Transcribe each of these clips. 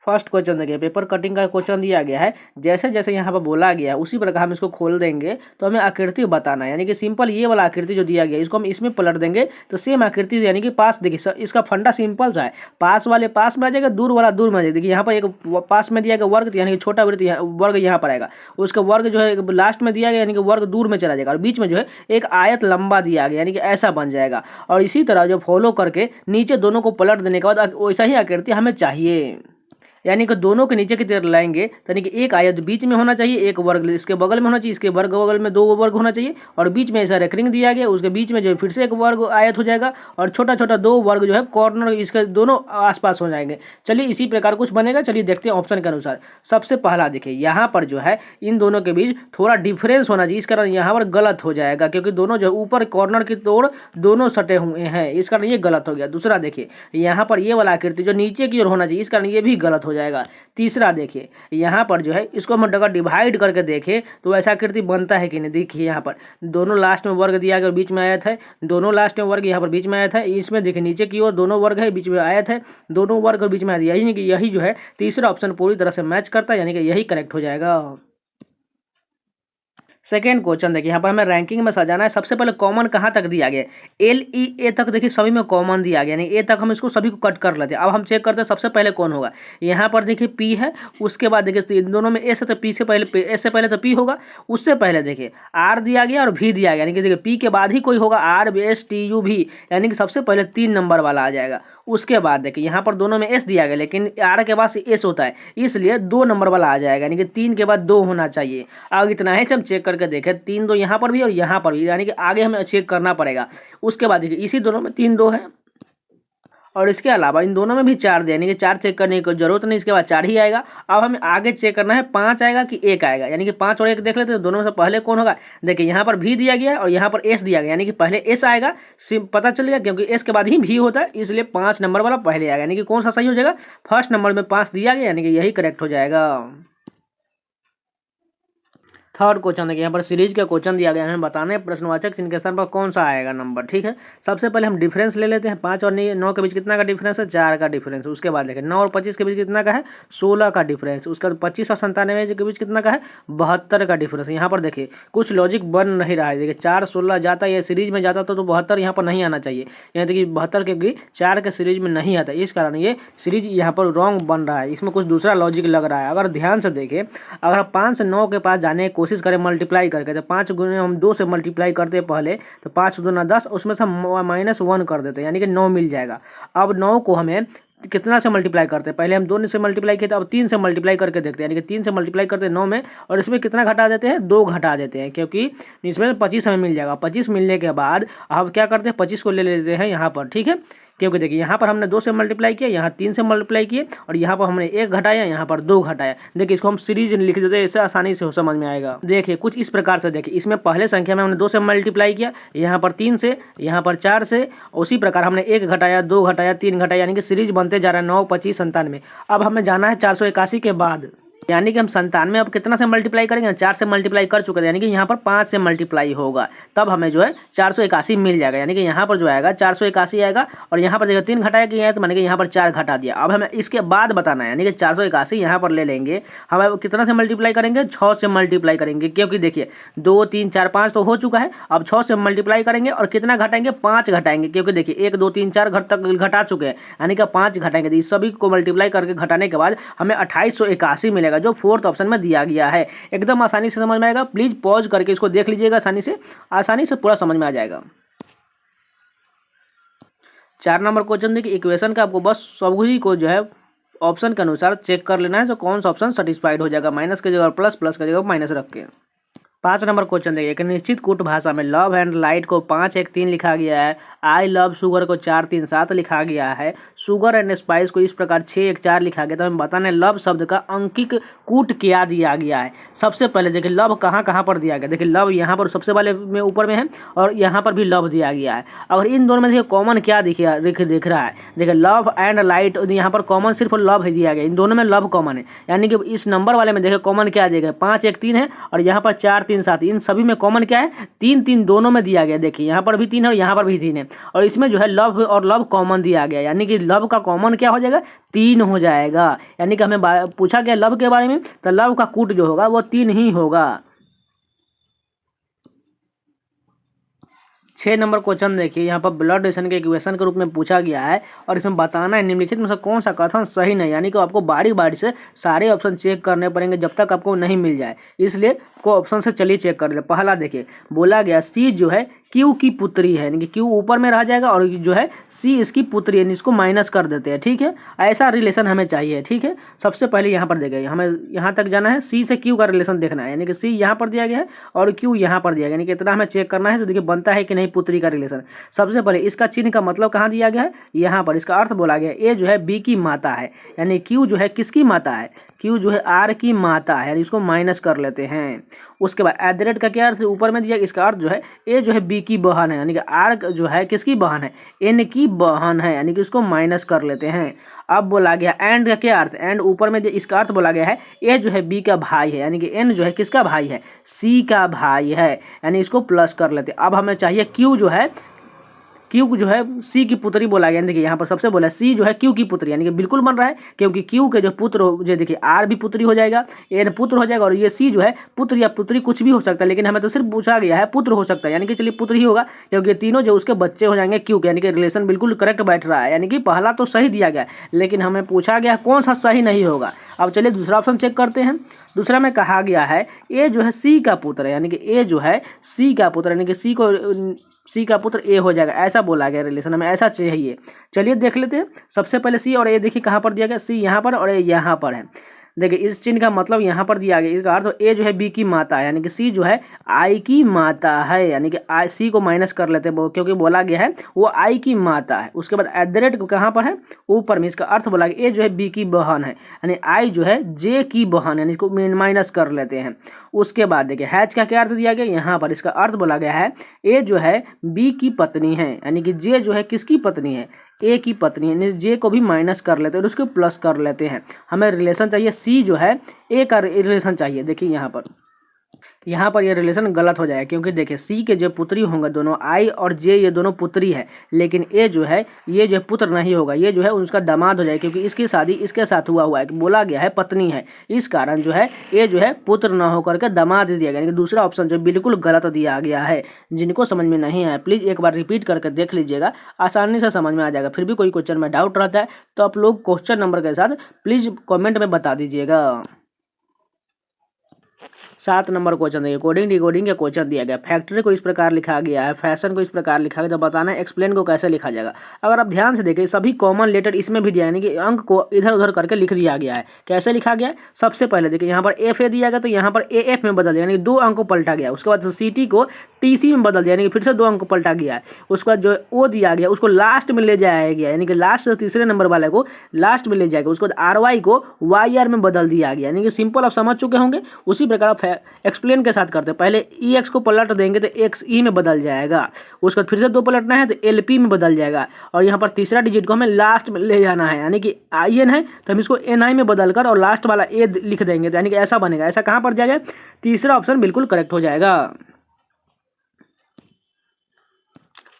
First question देखिए, paper cutting का question दिया गया है। जैसे जैसे यहाँ पर बोला गया है उसी प्रकार हम इसको खोल देंगे तो हमें आकृति बताना है, यानी कि सिंपल ये वाला आकृति जो दिया गया है इसको हम इसमें पलट देंगे तो सेम आकृति, यानी कि पास देखिए इसका फंडा सिंपल सा है, पास वाले पास में आ जाएगा, दूर वाला दूर में आ जाएगा। देखिए यहाँ पर एक पास में दिया गया वर्ग, यानी कि छोटा वृत्त वर्ग यहाँ पर आएगा, उसका वर्ग जो है लास्ट में दिया गया, यानी कि वर्ग दूर में चला जाएगा, और बीच में जो है एक आयत लंबा दिया गया, यानी कि ऐसा बन जाएगा। और इसी तरह जो फॉलो करके नीचे दोनों को पलट देने के बाद वैसा ही आकृति हमें चाहिए, यानी कि दोनों के नीचे की तरफ लाएंगे, यानी कि एक आयत बीच में होना चाहिए, एक वर्ग इसके बगल में होना चाहिए, इसके वर्ग बगल में दो वर्ग होना चाहिए, और बीच में ऐसा रेखरिंग दिया गया, उसके बीच में जो फिर से एक वर्ग आयत हो जाएगा, और छोटा छोटा दो वर्ग जो है कॉर्नर इसके दोनों आसपास हो जाएंगे। चलिए इसी प्रकार कुछ बनेगा, चलिए देखते हैं ऑप्शन के अनुसार। सबसे पहला देखिए यहाँ पर जो है इन दोनों के बीच थोड़ा डिफरेंस होना चाहिए, इस कारण यहाँ पर गलत हो जाएगा, क्योंकि दोनों जो ऊपर कॉर्नर की तोड़ दोनों सटे हुए हैं, इस कारण ये गलत हो गया। दूसरा देखिए यहाँ पर ये वाला आकृति जो नीचे की ओर होना चाहिए, इस कारण ये भी गलत हो जाएगा। तीसरा देखिए यहाँ पर जो है इसको हम अगर डिवाइड करके देखें तो ऐसा आकृति बनता है कि नहीं। देखिए यहाँ पर दोनों लास्ट में वर्ग दिया गया और बीच में आयत है, दोनों लास्ट में वर्ग यहाँ पर बीच में आयत है, इसमें देखिए नीचे की ओर दोनों वर्ग है, बीच में आयत है, दोनों वर्ग और बीच में आयत, यही नहीं कि यही जो है तीसरा ऑप्शन पूरी तरह से मैच करता है, यानी कि यही करेक्ट हो जाएगा। सेकेंड क्वेश्चन देखिए यहाँ पर हमें रैंकिंग में सजाना है। सबसे पहले कॉमन कहाँ तक दिया गया, LE A तक देखिए सभी में कॉमन दिया गया, यानी ए तक हम इसको सभी को कट कर लेते हैं। अब हम चेक करते हैं सबसे पहले कौन होगा। यहाँ पर देखिए P है, उसके बाद देखिए इन दोनों में S है तो P से पहले S से पहले तो P होगा, उससे पहले देखिए R दिया गया और V दिया गया, यानी कि देखिए P के बाद ही कोई होगा RSTUV, यानी कि सबसे पहले 3 नंबर वाला आ जाएगा। उसके बाद देखिए यहाँ पर दोनों में S दिया गया, लेकिन R के बाद S होता है, इसलिए 2 नंबर वाला आ जाएगा, यानी कि 3 के बाद 2 होना चाहिए। अब इतना ही से हम चेक करके देखें, 3 2 यहाँ पर भी और यहाँ पर भी, यानी कि आगे हमें चेक करना पड़ेगा। उसके बाद देखिए इसी दोनों में 3 2 है, और इसके अलावा इन दोनों में भी 4 यानी कि 4 चेक करने की जरूरत नहीं, इसके बाद 4 ही आएगा। अब हमें आगे चेक करना है 5 आएगा कि 1 आएगा, यानी कि 5 और 1 देख लेते हैं दोनों में से पहले कौन होगा। देखिए यहाँ पर V दिया गया और यहाँ पर S दिया गया, यानी कि पहले S आएगा, पता चल गया, क्योंकि S के बाद ही V होता है, इसलिए 5 नंबर वाला पहले आएगा, यानी कि कौन सा सही हो जाएगा, फर्स्ट नंबर में 5 दिया गया, यानी कि यही करेक्ट हो जाएगा। थर्ड क्वेश्चन देखिए यहाँ पर सीरीज का क्वेश्चन दिया गया है, हमें बताना है प्रश्नवाचक चिन्ह के स्थान पर कौन सा आएगा नंबर। ठीक है, सबसे पहले हम डिफरेंस ले लेते हैं। 5 और 9 के बीच कितना का डिफरेंस है, 4 का डिफरेंस। उसके बाद देखिए 9 और 25 के बीच कितना का है, 16 का डिफरेंस। उसके बाद 25 और 97 के बीच कितना का है, 72 का डिफरेंस। यहाँ पर देखिए कुछ लॉजिक बन नहीं रहा है। देखिए 4 16 जाता है, सीरीज में जाता तो 72 यहाँ पर नहीं आना चाहिए, यहाँ देखिए 72 के भी 4 के सीरीज में नहीं आता, इस कारण ये सीरीज यहाँ पर रॉन्ग बन रहा है, इसमें कुछ दूसरा लॉजिक लग रहा है। अगर ध्यान से देखें, अगर 5 से 9 के पास जाने की कोशिश करें मल्टीप्लाई करके, तो 5 गुने हम 2 से मल्टीप्लाई करते हैं पहले, तो 5 दूना 10, उसमें से हम -1 कर देते हैं, यानी कि 9 मिल जाएगा। अब 9 को हमें कितना से मल्टीप्लाई करते हैं, पहले हम 2 से मल्टीप्लाई किए थे, अब 3 से मल्टीप्लाई करके देखते हैं, यानी कि 3 से मल्टीप्लाई करते हैं 9 में, और इसमें कितना घटा देते हैं, 2 घटा देते हैं, क्योंकि इसमें 25 हमें मिल जाएगा। 25 मिलने के बाद अब क्या करते हैं, 25 को ले लेते हैं यहाँ पर। ठीक है, क्योंकि देखिए यहाँ पर हमने 2 से मल्टीप्लाई किया, यहाँ 3 से मल्टीप्लाई किए, और यहाँ पर हमने 1 घटाया, यहाँ पर 2 घटाया। देखिए इसको हम सीरीज लिख देते हैं, इससे आसानी से समझ में आएगा। देखिए कुछ इस प्रकार से, देखिए इसमें पहले संख्या में हमने 2 से मल्टीप्लाई किया, यहाँ पर 3 से, यहाँ पर 4 से, उसी प्रकार हमने 1 घटाया, 2 घटाया, 3 घटाया, यानी कि सीरीज बनते जा रहा है 9 25 97। अब हमें जाना है 481 के बाद, यानी कि हम 97 अब कितना से मल्टीप्लाई करेंगे, 4 से मल्टीप्लाई कर चुके थे, यानी कि यहाँ पर 5 से मल्टीप्लाई होगा, तब हमें जो है 481 मिल जाएगा, यानी कि यहाँ पर जो आएगा 481 आएगा। और यहाँ पर देखिए 3 घटाया कि तो माने कि यहाँ पर 4 घटा दिया। अब हमें इसके बाद बताना है, यानी कि 481 यहाँ पर ले लेंगे, हम कितना से मल्टीप्लाई करेंगे, 6 से मल्टीप्लाई करेंगे, क्योंकि देखिए 2 3 4 5 तो हो चुका है, अब 6 से मल्टीप्लाई करेंगे और कितना घटाएंगे, 5 घटाएंगे, क्योंकि देखिए 1 2 3 4 घर तक घटा चुके हैं, यानी कि 5 घटाएंगे। तो इस सभी को मल्टीप्लाई करके घटाने के बाद हमें 2881 मिलेगा, जो फोर्थ ऑप्शन में दिया गया है। एकदम आसानी से समझ में आएगा, प्लीज पॉज करके इसको देख लीजिएगा, आसानी से पूरा समझ में आ जाएगा। 4 नंबर क्वेश्चन देखिए, इक्वेशन का आपको बस सभी को जो है ऑप्शन के अनुसार चेक कर लेना है, तो कौन सा ऑप्शन सेटिस्फाइड हो जाएगा, माइनस की जगह प्लस, प्लस की जगह माइनस रख के। 5 नंबर क्वेश्चन देखिए, एक निश्चित कूट भाषा में लव एंड लाइट को 5 1 3 लिखा गया है, आई लव शुगर को 4 3 7 लिखा गया है, शुगर एंड स्पाइस को इस प्रकार 6 1 4 लिखा गया। तो हमें बताना है लव शब्द का अंकिक कूट क्या दिया गया है। सबसे पहले देखिए लव कहाँ कहाँ पर दिया गया, देखिए लव यहाँ पर सबसे वाले में ऊपर में है, और यहाँ पर भी लव दिया गया है। अगर इन दोनों में देखिए कॉमन क्या दिख रहा है, देखिए लव एंड लाइट, यहाँ पर कॉमन सिर्फ लव ही दिया गया, इन दोनों में लव कॉमन है, यानी कि इस नंबर वाले में देखिए कॉमन क्या दिया गया, 5 1 3 है, और यहाँ पर 4 3 7, इन सभी में कॉमन क्या है 3 3 दोनों में दिया गया। देखिए यहाँ पर भी 3 है और यहाँ पर भी 3 है, और इसमें जो है लव और लव कॉमन दिया गया, यानी कि लव का कॉमन क्या हो जाएगा 3 हो जाएगा। यानी कि हमें पूछा गया लव के बारे में, तो लव का कूट जो होगा वो 3 ही होगा। 6 नंबर क्वेश्चन देखिए, यहाँ पर ब्लड डोनेशन के इक्वेशन के रूप में पूछा गया है और इसमें बताना है निम्नलिखित में से कौन सा कथन सही नहीं, यानी कि आपको बारी बारी से सारे ऑप्शन चेक करने पड़ेंगे जब तक आपको नहीं मिल जाए, इसलिए को ऑप्शन से चलिए चेक कर ले। पहला देखिए, बोला गया सी जो है क्यू की पुत्री है, यानी कि क्यू ऊपर में रह जाएगा और जो है सी इसकी पुत्री है, इसको माइनस कर देते हैं। ठीक है, ऐसा रिलेशन हमें चाहिए। ठीक है, सबसे पहले यहाँ पर देखिए, हमें यहाँ तक जाना है, सी से क्यू का रिलेशन देखना है, यानी कि सी यहाँ पर दिया गया है और क्यू यहाँ पर दिया गया, यानी कि इतना हमें चेक करना है। तो देखिए बनता है कि नहीं पुत्री का रिलेशन। सबसे पहले इसका चिन्ह का मतलब कहाँ दिया गया है, यहाँ पर। इसका अर्थ बोला गया ए जो है बी की माता है, यानी क्यू जो है किसकी माता है, क्यू जो है आर की माता है, इसको माइनस कर लेते हैं। उसके बाद एट द रेट का क्या अर्थ ऊपर में दिया, इसका अर्थ जो है ए जो है बी की बहन है, यानी कि आर जो है किसकी बहन है, एन की बहन है, यानी कि इसको माइनस कर लेते हैं। अब बोला गया एंड का क्या अर्थ, एंड ऊपर में इसका अर्थ बोला गया है ए जो है बी का भाई है, यानी कि एन जो है किसका भाई है, सी का भाई है, यानी इसको प्लस कर लेते हैं। अब हमें चाहिए क्यू जो है, क्यू जो है सी की पुत्री बोला गया। देखिए यहाँ पर सबसे बोला सी जो है क्यू की पुत्री, यानी कि बिल्कुल बन रहा है, क्योंकि क्यू के जो पुत्र जो देखिए आर भी पुत्री हो जाएगा, एन पुत्र हो जाएगा, और ये सी जो है पुत्र या पुत्री कुछ भी हो सकता है, लेकिन हमें तो सिर्फ पूछा गया है पुत्र हो सकता है, यानी कि चलिए पुत्र ही होगा, क्योंकि तीनों जो उसके बच्चे हो जाएंगे क्यू के, यानी कि रिलेशन बिल्कुल करेक्ट बैठ रहा है। यानी कि पहला तो सही दिया गया, लेकिन हमें पूछा गया कौन सा सही नहीं होगा। अब चलिए दूसरा ऑप्शन चेक करते हैं। दूसरा में कहा गया है ए जो है सी का पुत्र है, यानी कि ए जो है सी का पुत्र, यानी कि सी का पुत्र ए हो जाएगा, ऐसा बोला गया रिलेशन, हमें ऐसा चाहिए। चलिए देख लेते हैं। सबसे पहले सी और ए देखिए कहाँ पर दिया गया, सी यहाँ पर और ए यहाँ पर है। देखिए इस चिन्ह का मतलब यहाँ पर दिया गया, इसका अर्थ ए जो है बी की माता है, यानी कि सी जो है आई की माता है, यानी कि आई सी को माइनस कर लेते हैं क्योंकि बोला गया है वो आई की माता है। उसके बाद एट द रेट कहाँ पर है, ऊपर में। इसका अर्थ बोला गया ए जो है बी की बहन है, यानी आई जो है जे की बहन है, यानी इसको माइनस कर लेते हैं। उसके बाद देखिए हैच का क्या अर्थ दिया गया यहाँ पर, इसका अर्थ बोला गया है ए जो है बी की पत्नी है, यानी कि जे जो है किसकी पत्नी है, ए की पत्नी है, जे को भी माइनस कर लेते हैं और उसको प्लस कर लेते हैं। हमें रिलेशन चाहिए सी जो है ए का रिलेशन चाहिए। देखिए यहाँ पर ये रिलेशन गलत हो जाएगा, क्योंकि देखिए सी के जो पुत्री होंगे दोनों आई और जे, ये दोनों पुत्री है, लेकिन ए जो है ये जो पुत्र नहीं होगा, ये जो है उसका दामाद हो जाएगा, क्योंकि इसकी शादी इसके साथ हुआ है, बोला गया है पत्नी है, इस कारण जो है ए जो है पुत्र न होकर के दामाद दिया गया, यानी कि दूसरा ऑप्शन जो बिल्कुल गलत दिया गया है। जिनको समझ में नहीं आया प्लीज़ एक बार रिपीट करके देख लीजिएगा, आसानी से समझ में आ जाएगा। फिर भी कोई क्वेश्चन में डाउट रहता है तो आप लोग क्वेश्चन नंबर के साथ प्लीज़ कॉमेंट में बता दीजिएगा। 7 नंबर क्वेश्चन देखिए, कोडिंग डिकोडिंग का क्वेश्चन दिया गया। फैक्ट्री को इस प्रकार लिखा गया है, फैशन को इस प्रकार लिखा गया, तो बताना है एक्सप्लेन को कैसे लिखा जाएगा। अगर आप ध्यान से देखें सभी कॉमन लेटर इसमें भी दिया है, यानी कि अंक को इधर उधर करके लिख दिया गया है। कैसे लिखा गया है, सबसे पहले देखिए यहाँ पर एफ ए दिया गया, तो यहाँ पर ए एफ में बदल दिया, यानी कि 2 अंक को पलटा गया। उसके बाद सी टी को टी सी में बदल दिया, यानी कि फिर से 2 अंक को पलटा गया है। उसके बाद जो ओ दिया गया उसको लास्ट में ले जाया गया, यानी कि लास्ट से तीसरे नंबर वाले को लास्ट में ले जाएगा। उसके बाद आर वाई को वाई आर में बदल दिया गया, यानी कि सिंपल आप समझ चुके होंगे। उसी प्रकार आप एक्सप्लेन के साथ करते हैं, पहले ई एक्स को पलट देंगे तो एक्स ई में बदल जाएगा। उसके बाद फिर से 2 पलटना है तो एल पी में बदल जाएगा, और यहाँ पर तीसरा डिजिट को हमें लास्ट में ले जाना है, यानी कि आई एन है तो हम इसको एन आई में बदलकर और लास्ट वाला ए लिख देंगे, तो यानी कि ऐसा बनेगा। ऐसा कहाँ पर जाएगा, तीसरा ऑप्शन बिल्कुल करेक्ट हो जाएगा।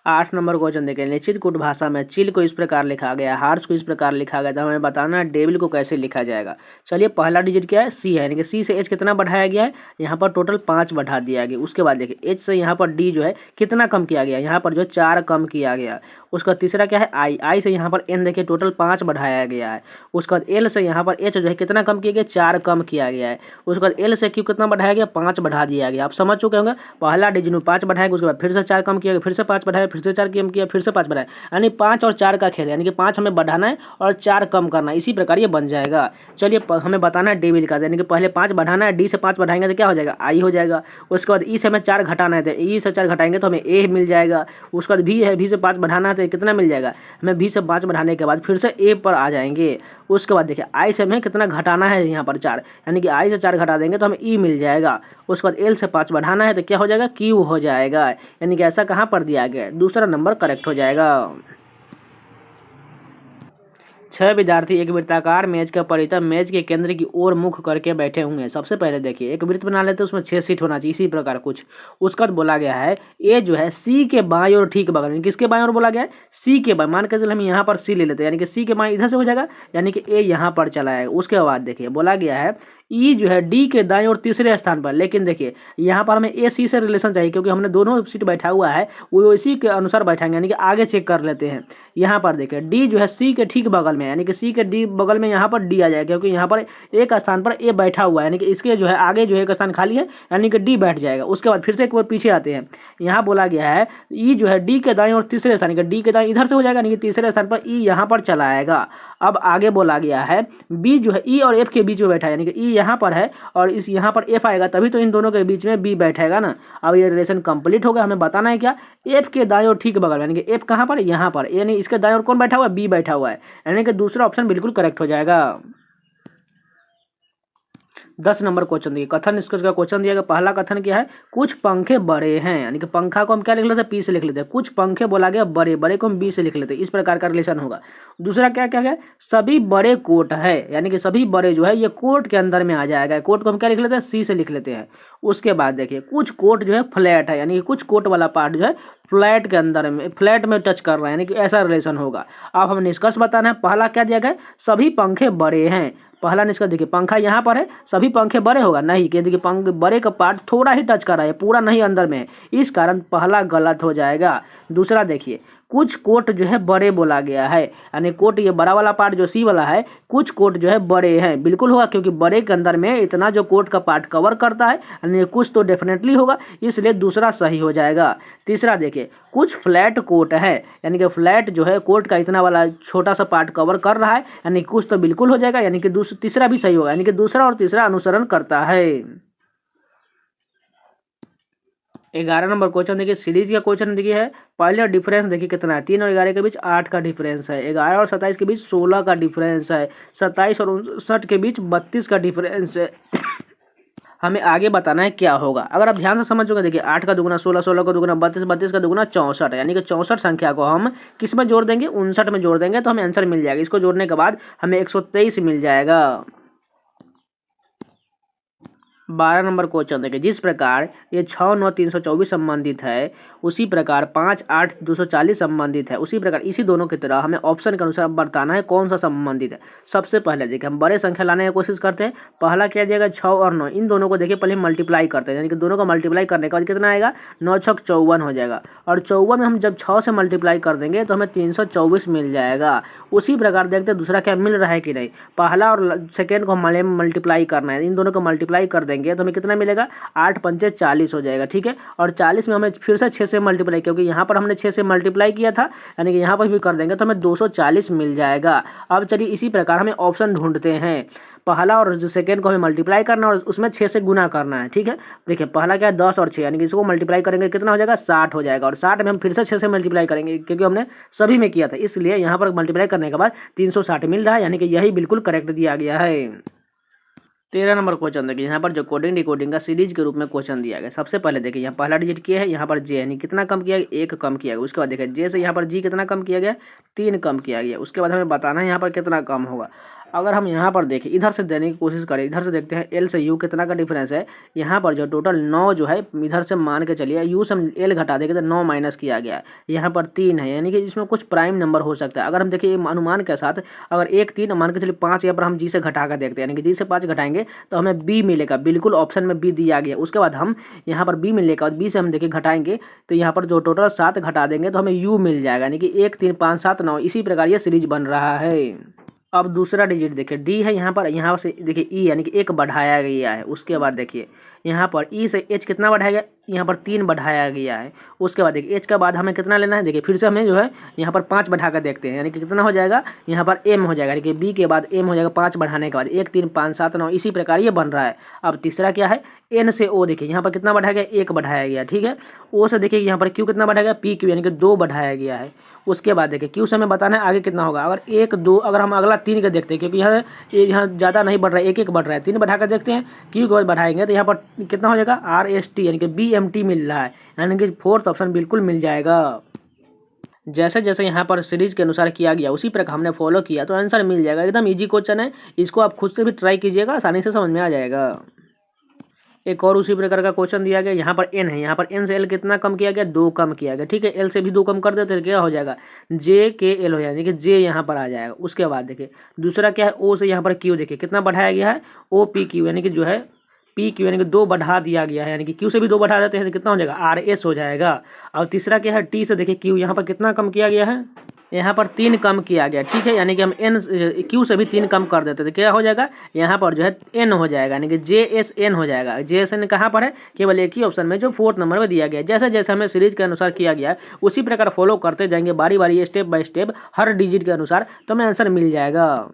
8 नंबर क्वेश्चन देखें, निश्चित कूट भाषा में चिल को इस प्रकार लिखा गया, हार्स को इस प्रकार लिखा गया, तो हमें बताना है डेविल को कैसे लिखा जाएगा। चलिए पहला डिजिट क्या है, सी है, यानी कि सी से एच कितना बढ़ाया गया है, यहाँ पर टोटल 5 बढ़ा दिया गया। उसके बाद देखिए एच से यहाँ पर डी जो है कितना कम किया गया, यहाँ पर जो 4 कम किया गया। उसका तीसरा क्या है आई, आई से यहाँ पर एन देखिए टोटल 5 बढ़ाया गया है। उसके बाद एल से यहाँ पर एच जो है कितना कम किया गया, 4 कम किया गया है। उसके बाद एल से क्यू कितना बढ़ाया गया, 5 बढ़ा दिया गया। आप समझ चुके होंगे, पहला डिजिट में 5 बढ़ाया गया, उसके बाद फिर से 4 कम किया गया, फिर से 5 बढ़ाया, फिर से 4 कम किया, फिर से 5 बढ़ाया, यानी 5 और 4 का खेल, यानी कि 5 हमें बढ़ाना है और 4 कम करना है, इसी प्रकार ये बन जाएगा। चलिए हमें बताना है डेविल का, यानी कि पहले 5 बढ़ाना है, डी से 5 बढ़ाएंगे तो क्या हो जाएगा, आई हो जाएगा। उसके बाद ई से हमें 4 घटाना है, तो ई से 4 घटाएंगे तो हमें ए मिल जाएगा। उसके बाद भी है, भी से 5 बढ़ाना है तो कितना मिल जाएगा, हमें भी से 5 बढ़ाने के बाद फिर से ए पर आ जाएंगे। उसके बाद देखिए आई से हमें कितना घटाना है, यहाँ पर 4, यानी कि आई से 4 घटा देंगे तो हमें ई मिल जाएगा। उसके बाद एल से 5 बढ़ाना है तो क्या हो जाएगा, क्यू हो जाएगा, यानी कि ऐसा कहाँ पर दिया गया है, दूसरा नंबर करेक्ट हो जाएगा। छह विद्यार्थी एक वृत्ताकार मेज के परितः मेज के केंद्र की ओर मुख करके बैठे हुए हैं। सबसे पहले देखिए एक वृत्त बना लेते हैं, उसमें 6 सीट होना चाहिए, इसी प्रकार कुछ। उसका बाद बोला गया है ए जो है सी के बाईं और ठीक बगल में, किसके बाईं ओर बोला गया है? सी के बाईं। मान के चलिए हम यहाँ पर सी ले लेते हैं, यानी कि सी के बाईं इधर से हो जाएगा, यानी कि ए यहाँ पर चला आएगा। उसके बाद देखिए बोला गया है ई जो है डी के दाएं और तीसरे स्थान पर, लेकिन देखिए यहाँ पर हमें ए सी से रिलेशन चाहिए, क्योंकि हमने दोनों सीट बैठा हुआ है वो इसी के अनुसार बैठाएंगे, यानी कि आगे चेक कर लेते हैं। यहाँ पर देखिए डी जो है सी के ठीक बगल में, यानी कि सी के डी बगल में यहाँ पर डी आ जाएगा, क्योंकि यहाँ पर एक स्थान पर ए बैठा हुआ है, यानी कि इसके जो है आगे जो है एक स्थान खाली है, यानी कि डी बैठ जाएगा। उसके बाद फिर से एक बार पीछे आते हैं, यहाँ बोला गया है ई जो है डी के दाएं और तीसरे स्थान, डी के दाएं इधर से हो जाएगा, यानी कि तीसरे स्थान पर ई यहाँ पर चला आएगा। अब आगे बोला गया है बी जो है ई और एफ के बीच में बैठा है, यानी कि ई यहाँ पर है और इस यहाँ पर एफ आएगा, तभी तो इन दोनों के बीच में बी बैठेगा ना। अब ये रिलेशन कंप्लीट हो गया। हमें बताना है क्या? एफ के दाएं और ठीक बगल, यानी कि एफ कहाँ पर? यहाँ पर, यानी इसके दाएं और कौन बैठा हुआ है? बी बैठा हुआ है, यानी कि दूसरा ऑप्शन बिल्कुल करेक्ट हो जाएगा। 10 नंबर क्वेश्चन देखिए, कथन निष्कर्ष का क्वेश्चन दिया गया। पहला कथन क्या है? कुछ पंखे बड़े हैं, यानी कि पंखा को हम क्या लिख लेते हैं? पी से लिख लेते हैं। कुछ पंखे बोला गया बड़े, बड़े को हम बी से लिख लेते हैं। इस प्रकार का रिलेशन होगा। दूसरा क्या क्या है? सभी बड़े कोट है, यानी कि सभी बड़े जो है ये कोट के अंदर में आ जाएगा। कोट को हम क्या लिख लेते हैं? सी से लिख लेते हैं। उसके बाद देखिए कुछ कोट जो है फ्लैट है, यानी कि कुछ कोट वाला पार्ट जो है फ्लैट के अंदर में, फ्लैट में टच कर रहा है, यानी कि ऐसा रिलेशन होगा। अब हमें निष्कर्ष बताना है। पहला क्या दिया गया? सभी पंखे बड़े हैं। पहला निष्कर्ष देखिए, पंखा यहाँ पर है, सभी पंखे बड़े होगा नहीं, कि देखिए पंख बड़े का पार्ट थोड़ा ही टच कर रहा है, पूरा नहीं अंदर में है, इस कारण पहला गलत हो जाएगा। दूसरा देखिए कुछ कोट जो है बड़े बोला गया है, यानी कोट ये बड़ा वाला पार्ट जो सी वाला है, कुछ कोट जो है बड़े हैं, बिल्कुल होगा, क्योंकि बड़े के अंदर में इतना जो कोट का पार्ट कवर करता है, यानी कुछ तो डेफिनेटली होगा, इसलिए दूसरा सही हो जाएगा। तीसरा देखिए कुछ फ्लैट कोट है, यानी कि फ्लैट जो है कोट का इतना वाला छोटा सा पार्ट कवर कर रहा है, यानी कुछ तो बिल्कुल हो जाएगा, यानी कि तीसरा भी सही होगा, यानी कि दूसरा और तीसरा अनुसरण करता है। 11 नंबर क्वेश्चन देखिए, सीरीज का क्वेश्चन देखिए है। पहले डिफरेंस देखिए कितना है? 3 और 11 के बीच 8 का डिफरेंस है। 11 और 27 के बीच 16 का डिफरेंस है। 27 और 59 के बीच 32 का डिफरेंस है। हमें आगे बताना है क्या होगा। अगर आप ध्यान से समझोगे देखिए 8 का दुगुना 16, 16 का दुगुना 32, 32 का दुगुना 64, यानी कि 64 संख्या को हम किस में जोड़ देंगे? 59 में जोड़ देंगे तो हमें आंसर मिल जाएगा। इसको जोड़ने के बाद हमें 123 मिल जाएगा। 12 नंबर क्वेश्चन देखिए, जिस प्रकार ये 6, 9, 324 संबंधित है, उसी प्रकार 5, 8, 240 संबंधित है, उसी प्रकार इसी दोनों की तरह हमें ऑप्शन के अनुसार बताना है कौन सा संबंधित है। सबसे पहले देखिए हम बड़े संख्या लाने की कोशिश करते हैं। पहला क्या दिया गया? 6 और 9, इन दोनों को देखिए पहले मल्टीप्लाई करते हैं, यानी कि दोनों को मल्टीप्लाई करने के बाद कितना आएगा? 9 6 54 हो जाएगा, और 54 में हम जब 6 से मल्टीप्लाई कर देंगे तो हमें 324 मिल जाएगा। उसी प्रकार देखते हैं दूसरा क्या मिल रहा है कि नहीं। पहला और सेकेंड को हमें मल्टीप्लाई करना है, इन दोनों को मल्टीप्लाई कर देंगे तो हमें कितना मिलेगा? 8 पंचे 40 हो जाएगा, ठीक है। और 40 में हमें फिर से 6 से मल्टीप्लाई, क्योंकि यहाँ पर हमने 6 से मल्टीप्लाई किया था, यानी कि यहाँ पर भी कर देंगे तो हमें 240 मिल जाएगा। अब चलिए इसी प्रकार हमें ऑप्शन ढूंढते हैं। पहला और जो सेकेंड को हमें मल्टीप्लाई करना और उसमें 6 से गुना करना है, ठीक है। देखिए पहला क्या है? 10 और 6, यानी कि इसको मल्टीप्लाई करेंगे कितना हो जाएगा? 60 हो जाएगा, और 60 में हम फिर से 6 से मल्टीप्लाई करेंगे, क्योंकि हमने सभी में किया था, इसलिए यहाँ पर मल्टीप्लाई करने के बाद 360 मिल रहा है, यानी कि यही बिल्कुल करेक्ट दिया गया है। 13 नंबर क्वेश्चन देखिए, यहाँ पर जो कोडिंग डिकोडिंग का सीरीज के रूप में क्वेश्चन दिया गया। सबसे पहले देखिए यहाँ पहला डिजिट किया है, यहाँ पर जे, यानी कितना कम किया गया? 1 कम किया गया। उसके बाद देखिए जे से यहाँ पर जी कितना कम किया गया? 3 कम किया गया। उसके बाद हमें बताना है यहाँ पर कितना कम होगा। अगर हम यहाँ पर देखें, इधर से देने की कोशिश करें, इधर से देखते हैं एल से यू कितना का डिफरेंस है। यहाँ पर जो टोटल 9 जो है, इधर से मान के चलिए यू से हम एल घटा देंगे तो 9 माइनस किया गया है। यहाँ पर 3 है, यानी कि इसमें कुछ प्राइम नंबर हो सकता है। अगर हम देखिए अनुमान के साथ, अगर 1 3 मान के चलिए 5, यहाँ पर हम जी से घटा कर देखते हैं, यानी कि जी से 5 घटाएंगे तो हमें बी मिलेगा। बिल्कुल ऑप्शन में बी दिया गया। उसके बाद हम यहाँ पर बी मिलने के बाद बी से हम देखिए घटाएंगे तो यहाँ पर जो टोटल 7 घटा देंगे तो हमें यू मिल जाएगा, यानी कि 1 3 5 7 9। इसी प्रकार ये सीरीज बन रहा है। अब दूसरा डिजिट देखिए डी है, यहाँ पर यहाँ से देखिए ई, यानी कि 1 बढ़ाया गया है। उसके बाद देखिए यहाँ पर ई से एच कितना बढ़ाया गया? यहाँ पर 3 बढ़ाया गया है। उसके बाद देखिए एच के बाद हमें कितना लेना है? देखिए फिर से हमें जो है यहाँ पर 5 बढ़ा कर देखते हैं, यानी कि कितना हो जाएगा? यहाँ पर एम हो जाएगा, यानी कि बी के बाद एम हो जाएगा 5 बढ़ाने के बाद 1 3 5 7 9। इसी प्रकार ये बन रहा है। अब तीसरा क्या है? एन से ओ, देखिए यहाँ पर कितना बढ़ाया गया? 1 बढ़ाया गया, ठीक है। ओ से देखिए यहाँ पर क्यू कितना बढ़ाया गया? पी क्यू, यानी कि 2 बढ़ाया गया है। उसके बाद देखिए क्यू से हमें बताना है आगे कितना होगा। अगर 1 2, अगर हम अगला 3 का देखते हैं, क्योंकि यहाँ ज़्यादा नहीं बढ़ रहा है, 1 1 बढ़ रहा है, 3 बढ़ा कर देखते हैं। क्यू के बाद बढ़ाएंगे तो यहाँ पर कितना हो जाएगा? RST, यानी कि BMT मिल रहा है, यानी कि फोर्थ ऑप्शन बिल्कुल मिल जाएगा। जैसे जैसे यहाँ पर सीरीज के अनुसार किया गया उसी प्रकार हमने फॉलो किया तो आंसर मिल जाएगा। एकदम इजी क्वेश्चन है, इसको आप खुद से भी ट्राई कीजिएगा, आसानी से समझ में आ जाएगा। एक और उसी प्रकार का क्वेश्चन दिया गया, यहाँ पर एन है, यहाँ पर एन से एल कितना कम किया गया, 2 कम किया गया। ठीक है, एल से भी 2 कम कर देते तो क्या हो जाएगा, जे के एल हो जाएगा, देखिए जे यहाँ पर आ जाएगा। उसके बाद देखिए दूसरा क्या है, ओ से यहाँ पर क्यू, देखिए कितना बढ़ाया गया है, ओ पी क्यू, यानी कि जो है पी क्यू यानी कि 2 बढ़ा दिया गया है, यानी कि क्यू से भी 2 बढ़ा देते हैं तो कितना हो जाएगा, आर एस हो जाएगा। और तीसरा क्या है, टी से देखिए क्यू यहाँ पर कितना कम किया गया है, यहाँ पर 3 कम किया गया। ठीक है, यानी कि हम एन क्यू से भी 3 कम कर देते तो क्या हो जाएगा, यहाँ पर जो है एन हो जाएगा, यानी कि जे एस एन हो जाएगा। जे एस एन कहाँ पर है, केवल एक ही ऑप्शन में जो 4th नंबर में दिया गया। जैसे जैसे हमें सीरीज के अनुसार किया गया उसी प्रकार फॉलो करते जाएंगे बारी बारी, step by step, her digit के अनुसार, तो हमें आंसर मिल जाएगा।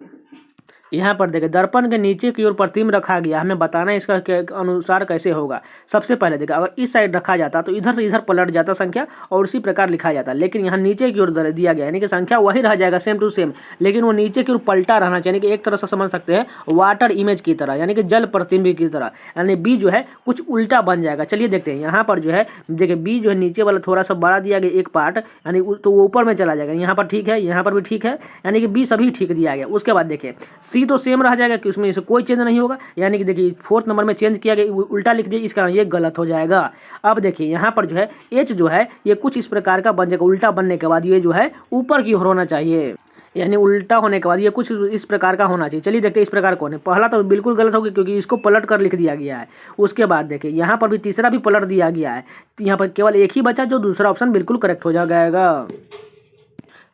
यहाँ पर देखिए दर्पण के नीचे की ओर प्रतिबिंब रखा गया, हमें बताना है इसका अनुसार कैसे होगा। सबसे पहले देखिए अगर इस साइड रखा जाता तो इधर से इधर पलट जाता संख्या और उसी प्रकार लिखा जाता, लेकिन यहाँ नीचे की ओर दिया गया यानी कि संख्या वही रह जाएगा सेम टू सेम, लेकिन वो नीचे की ओर पलटा रहना चाहिए, यानी कि एक तरह से समझ सकते हैं वाटर इमेज की तरह, यानी कि जल प्रतिबिंब की तरह, यानी बी जो है कुछ उल्टा बन जाएगा। चलिए देखते हैं, यहाँ पर जो है देखिए बी जो है नीचे वाला थोड़ा सा बड़ा दिया गया एक पार्ट, यानी तो वो ऊपर में चला जाएगा, यहाँ पर ठीक है, यहाँ पर भी ठीक है, यानी कि बी सभी ठीक दिया गया। उसके बाद देखिए सी तो सेम रह जाएगा कि उसमें इसे कोई चेंज नहीं होगा, यानी कि देखिए 4th नंबर में चेंज किया गया, उल्टा लिख दिया, इस कारण ये गलत हो जाएगा। अब देखिए यहाँ पर जो है एच जो है ये कुछ इस प्रकार का बन जाएगा, उल्टा बनने के बाद ये जो है ऊपर की ओर होना चाहिए, यानी उल्टा होने के बाद ये कुछ इस प्रकार का होना चाहिए। चलिए देखते हैं इस प्रकार कौन है। पहला तो बिल्कुल गलत होगा क्योंकि इसको पलट कर लिख दिया गया है। उसके बाद देखिए यहाँ पर भी तीसरा भी पलट दिया गया है, यहाँ पर केवल एक ही बचा जो दूसरा ऑप्शन बिल्कुल करेक्ट हो जाएगा।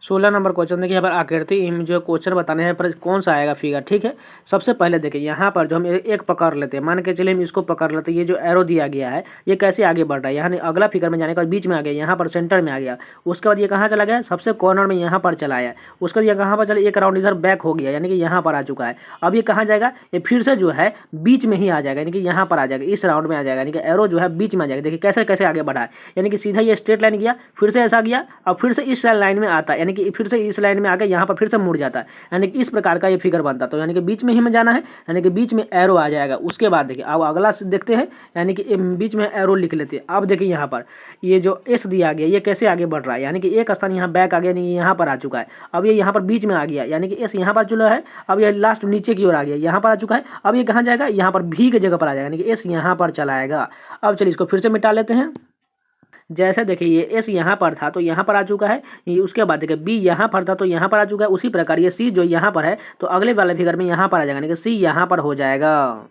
16 नंबर क्वेश्चन देखिए, यहाँ पर आकृति जो क्वेश्चन बताने हैं पर कौन सा आएगा फिगर। ठीक है, सबसे पहले देखिए यहाँ पर जो हम एक पकड़ लेते हैं, मान के चलिए हम इसको पकड़ लेते हैं, ये जो एरो दिया गया है ये कैसे आगे बढ़ रहा है, यहाँ अगला फिगर में जाने के बाद बीच में आ गया, यहाँ पर सेंटर में आ गया। उसके बाद ये कहाँ चला गया, सबसे कॉर्नर में यहाँ पर चला है। उसके बाद ये कहाँ पर चला, एक राउंड इधर बैक हो गया, यानी कि यहाँ पर आ चुका है। अब ये कहाँ जाएगा, ये फिर से जो है बीच में ही आ जाएगा, यानी कि यहाँ पर आ जाएगा, इस राउंड में आ जाएगा, यानी कि एरो जो है बीच में आ जाएगा। देखिए कैसे कैसे आगे बढ़ा है, यानी कि सीधा ये स्ट्रेट लाइन गया, फिर से ऐसा गया, और फिर से इस लाइन में आता है, यानी कि फिर से इस लाइन में आके यहाँ पर फिर से मुड़ जाता है, यानी कि इस प्रकार का ये फिगर बनता। तो यानी कि बीच में ही में जाना है, यानी कि बीच में एरो आ जाएगा। उसके बाद देखिए अब अगला देखते हैं, यानी कि बीच में एरो लिख लेते हैं। अब देखिए यहाँ पर ये जो एस दिया गया ये कैसे आगे बढ़ रहा है, यानी कि एक स्थान यहाँ बैक आ गया, यानी यहाँ पर आ चुका है। अब ये यहाँ पर बीच में आ गया, यानी कि एस यहाँ पर चला है, अब ये लास्ट नीचे की ओर आ गया, यहाँ पर आ चुका है। अब ये कहाँ जाएगा, यहाँ पर भी की जगह पर आ जाएगा, यानी कि एस यहाँ पर चलाएगा। अब चलिए इसको फिर से मिटा लेते हैं। जैसे देखिए ये एस यहाँ पर था तो यहाँ पर आ चुका है, ये उसके बाद देखिए बी यहाँ पर था तो यहाँ पर आ चुका है। उसी प्रकार ये सी जो यहाँ पर है तो अगले वाले फिगर में यहाँ पर आ जाएगा, यानी कि सी यहाँ पर हो जाएगा।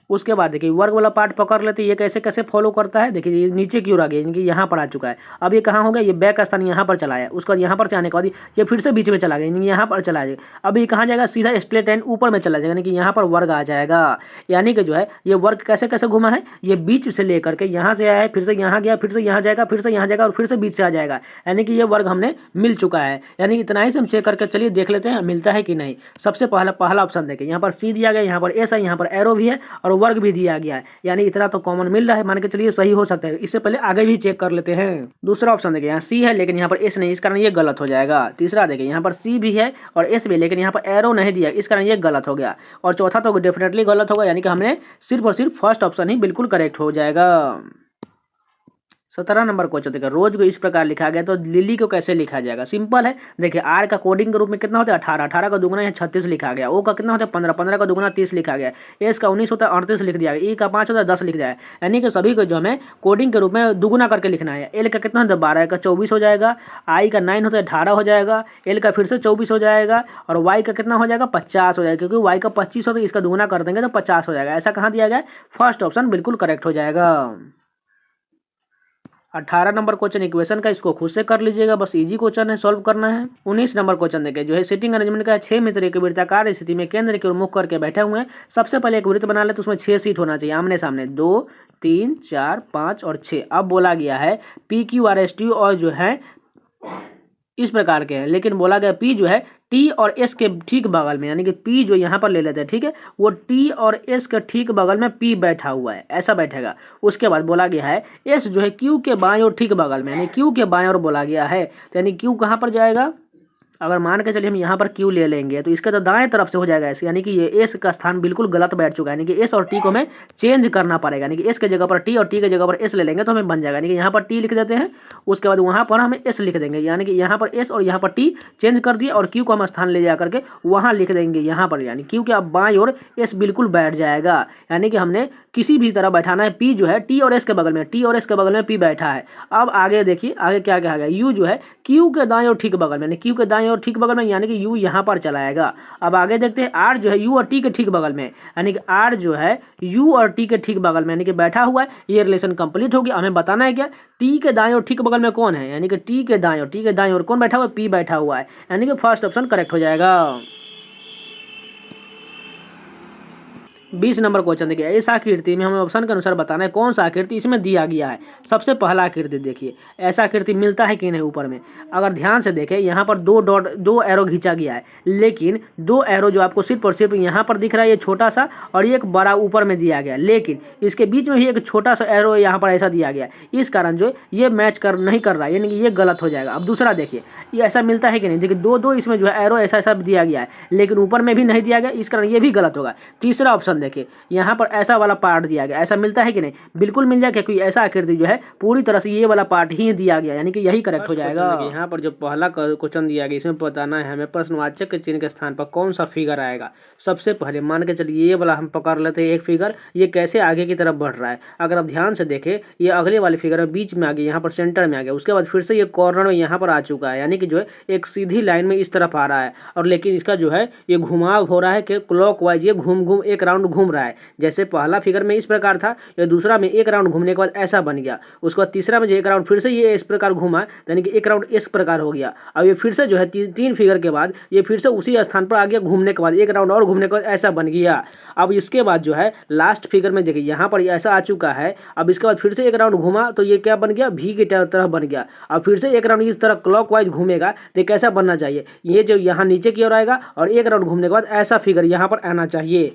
उसके बाद देखिए वर्ग वाला पार्ट पकड़ लेते हैं, ये कैसे कैसे फॉलो करता है। देखिए ये नीचे की ओर आ गया, यानी कि यहाँ पर आ चुका है। अब ये कहाँ हो गया, ये बैक का स्थान यहाँ पर चला है। उसके बाद यहाँ पर जाने के बाद ये फिर से बीच में चला गया, यानी यहाँ पर चला जाएगा। अब ये कहाँ जाएगा, सीधा स्ट्रेट लाइन ऊपर में चला जाएगा, यानी कि यहाँ पर वर्ग आ जाएगा। यानी कि जो है ये वर्ग कैसे कैसे घुमा है, ये बीच से लेकर के यहाँ से आया है, फिर से यहाँ गया, फिर से यहाँ जाएगा, फिर से यहाँ जाएगा और फिर से बीच से आ जाएगा, यानी कि ये वर्ग हमने मिल चुका है। यानी इतना ही से हम चेक करके चलिए देख लेते हैं मिलता है कि नहीं। सबसे पहला ऑप्शन देखिए, यहाँ पर सी दिया गया, यहाँ पर एस है, यहाँ पर एरो भी है और वर्ग भी दिया गया है, यानी इतना तो कॉमन मिल रहा है, मान के चलिए सही हो सकता है। इससे पहले आगे भी चेक कर लेते हैं। दूसरा ऑप्शन देखिए, यहाँ सी है लेकिन यहाँ पर एस नहीं, इस कारण ये गलत हो जाएगा। तीसरा देखिए, यहाँ पर सी भी है और एस भी, लेकिन यहाँ पर एरो नहीं दिया, इस कारण ये गलत हो गया। और चौथा तो डेफिनेटली गलत होगा, यानी कि हमने सिर्फ और सिर्फ फर्स्ट ऑप्शन ही बिल्कुल करेक्ट हो जाएगा। 17 नंबर क्वेश्चन देखिए, रोज को इस प्रकार लिखा गया तो लिली को कैसे लिखा जाएगा। सिंपल है, देखिए आर का कोडिंग के रूप में कितना होता है 18, 18 का दुगुना है 36 लिखा गया। ओ का कितना होता है 15, 15 का दुगुना 30 लिखा गया। एस का 19 होता है 38 लिख दिया गया। ई का 5 होता है 10 लिख दिया है, यानी कि सभी को जो हमें कोडिंग के रूप में दुगुना करके लिखना है। एल का कितना होता है 12 का 24 हो जाएगा। आई का 9 होता है 18 हो जाएगा। एल का फिर से 24 हो जाएगा और वाई का कितना हो जाएगा 50 हो जाएगा, क्योंकि वाई का 25 होता है, इसका दुगुना कर देंगे तो 50 हो जाएगा। ऐसा कहाँ दिया गया है, फर्स्ट ऑप्शन बिल्कुल करेक्ट हो जाएगा। 18 नंबर क्वेश्चन इक्वेशन का, इसको खुद से कर लीजिएगा, बस इजी क्वेश्चन है, सॉल्व करना है। 19 नंबर क्वेश्चन देखिए, जो है सीटिंग अरेंजमेंट का 6 मित्र एक वृत्ताकार स्थिति में केंद्र की ओर मुख करके बैठे हुए हैं। सबसे पहले एक वृत्त बना ले तो उसमें 6 सीट होना चाहिए आमने सामने, 2 3 4 5 और 6। अब बोला गया है P Q R S T और जो है इस प्रकार के हैं, लेकिन बोला गया पी जो है टी और एस के ठीक बगल में, यानी कि पी जो यहाँ पर ले लेते हैं, ठीक है, वो टी और एस के ठीक बगल में पी बैठा हुआ है, ऐसा बैठेगा। उसके बाद बोला गया है एस जो है क्यू के बाएं और ठीक बगल में, यानी क्यू के बाएं और बोला गया है, तो यानी क्यू कहाँ पर जाएगा, अगर मान के चलिए हम यहाँ पर क्यू ले लेंगे तो इसका तो दाएं तरफ से हो जाएगा ऐसे, यानी कि ये एस का स्थान बिल्कुल गलत बैठ चुका है, यानी कि एस और टी को हमें चेंज करना पड़ेगा, यानी कि एस के जगह पर टी और टी के जगह पर एस ले लेंगे तो हमें बन जाएगा, यानी कि यहाँ पर टी लिख देते हैं, उसके बाद वहाँ पर हमें एस लिख देंगे, यानी कि यहाँ पर एस और यहाँ पर टी चेंज कर दिए और क्यू को हम स्थान ले जा करके वहाँ लिख देंगे यहाँ पर, यानी क्यू के अब बाईं ओर एस बिल्कुल बैठ जाएगा, यानी कि हमने किसी भी तरह बैठाना है, पी जो है टी और एस के बगल में, टी और एस के बगल में पी बैठा है। अब आगे देखिए आगे क्या क्या आ गया, यू जो है क्यू के दाएं और ठीक बगल में, यानी क्यू के दाएं और ठीक बगल में, यानी कि यू यहाँ पर चला आएगा। अब आगे देखते हैं आर जो है यू और टी के ठीक बगल में, यानी कि आर जो है यू और टी के ठीक बगल में, यानी कि बैठा हुआ है, ये रिलेशन कंप्लीट हो गया। हमें बताना है क्या, टी के दाएं और ठीक बगल में कौन है, यानी कि टी के दाएं और कौन बैठा हुआ है, पी बैठा हुआ है, यानी कि फर्स्ट ऑप्शन करेक्ट हो जाएगा। 20 नंबर क्वेश्चन देखिए, इस आकृति में हमें ऑप्शन के अनुसार बताना है कौन सा आकृति इसमें दिया गया है। सबसे पहला आकृति देखिए, ऐसा आकृति मिलता है कि नहीं ऊपर में। अगर ध्यान से देखें यहाँ पर दो एरो खींचा गया है, लेकिन दो एरो जो आपको सिर्फ और सिर्फ यहाँ पर दिख रहा है ये छोटा सा और ये एक बड़ा ऊपर में दिया गया है, लेकिन इसके बीच में भी एक छोटा सा एरो यहाँ पर ऐसा दिया गया है, इस कारण जो ये मैच नहीं कर रहा है, यानी कि ये गलत हो जाएगा। अब दूसरा देखिए, ये ऐसा मिलता है कि नहीं, देखिए दो इसमें जो है एरो ऐसा दिया गया है, लेकिन ऊपर में भी नहीं दिया गया, इस कारण ये भी गलत होगा। तीसरा ऑप्शन देखिए, यहाँ पर ऐसा वाला पार्ट दिया गया, ऐसा मिलता है कि नहीं, बिल्कुल मिल जाएगा, क्योंकि ऐसा आकृति जो है पूरी तरह से ये वाला पार्ट ही दिया गया, यानी कि यही करेक्ट हो जाएगा। यहाँ पर जो पहला क्वेश्चन दिया गया इसमें बताना है हमें प्रश्नवाचक के चिन्ह के स्थान पर कौन सा फिगर आएगा। सबसे पहले मान के चलिए ये वाला हम पकड़ लेते हैं, एक फिगर ये कैसे आगे की तरफ बढ़ रहा है। अगर आप ध्यान से देखें ये अगले वाले फिगर में बीच में आ गया, यहाँ पर सेंटर में आ गया, उसके बाद फिर से ये कॉर्नर में यहाँ पर आ चुका है, यानी कि जो है एक सीधी लाइन में इस तरफ आ रहा है, और लेकिन इसका जो है ये घुमाव हो रहा है कि क्लॉकवाइज ये घूम एक राउंड घूम रहा है। जैसे पहला फिगर में इस प्रकार था, या दूसरा में एक राउंड घूमने के बाद ऐसा बन गया, उसके बाद तीसरा में जो एक राउंड फिर से ये इस प्रकार घूमा, यानी कि एक राउंड इस प्रकार हो गया। अब ये फिर से जो है तीन फिगर के बाद ये फिर से उसी स्थान पर आ गया, घूमने के बाद एक राउंड और घूमने के बाद ऐसा बन गया। अब इसके बाद जो है लास्ट फिगर में देखिए यहाँ पर ऐसा आ चुका है, अब इसके बाद फिर से एक राउंड घूमा तो ये क्या बन गया, भी की तरह बन गया। अब फिर से एक राउंड इस तरह क्लॉकवाइज घूमेगा तो कैसा बनना चाहिए, ये जो यहाँ नीचे की ओर आएगा और एक राउंड घूमने के बाद ऐसा फिगर यहाँ पर आना चाहिए।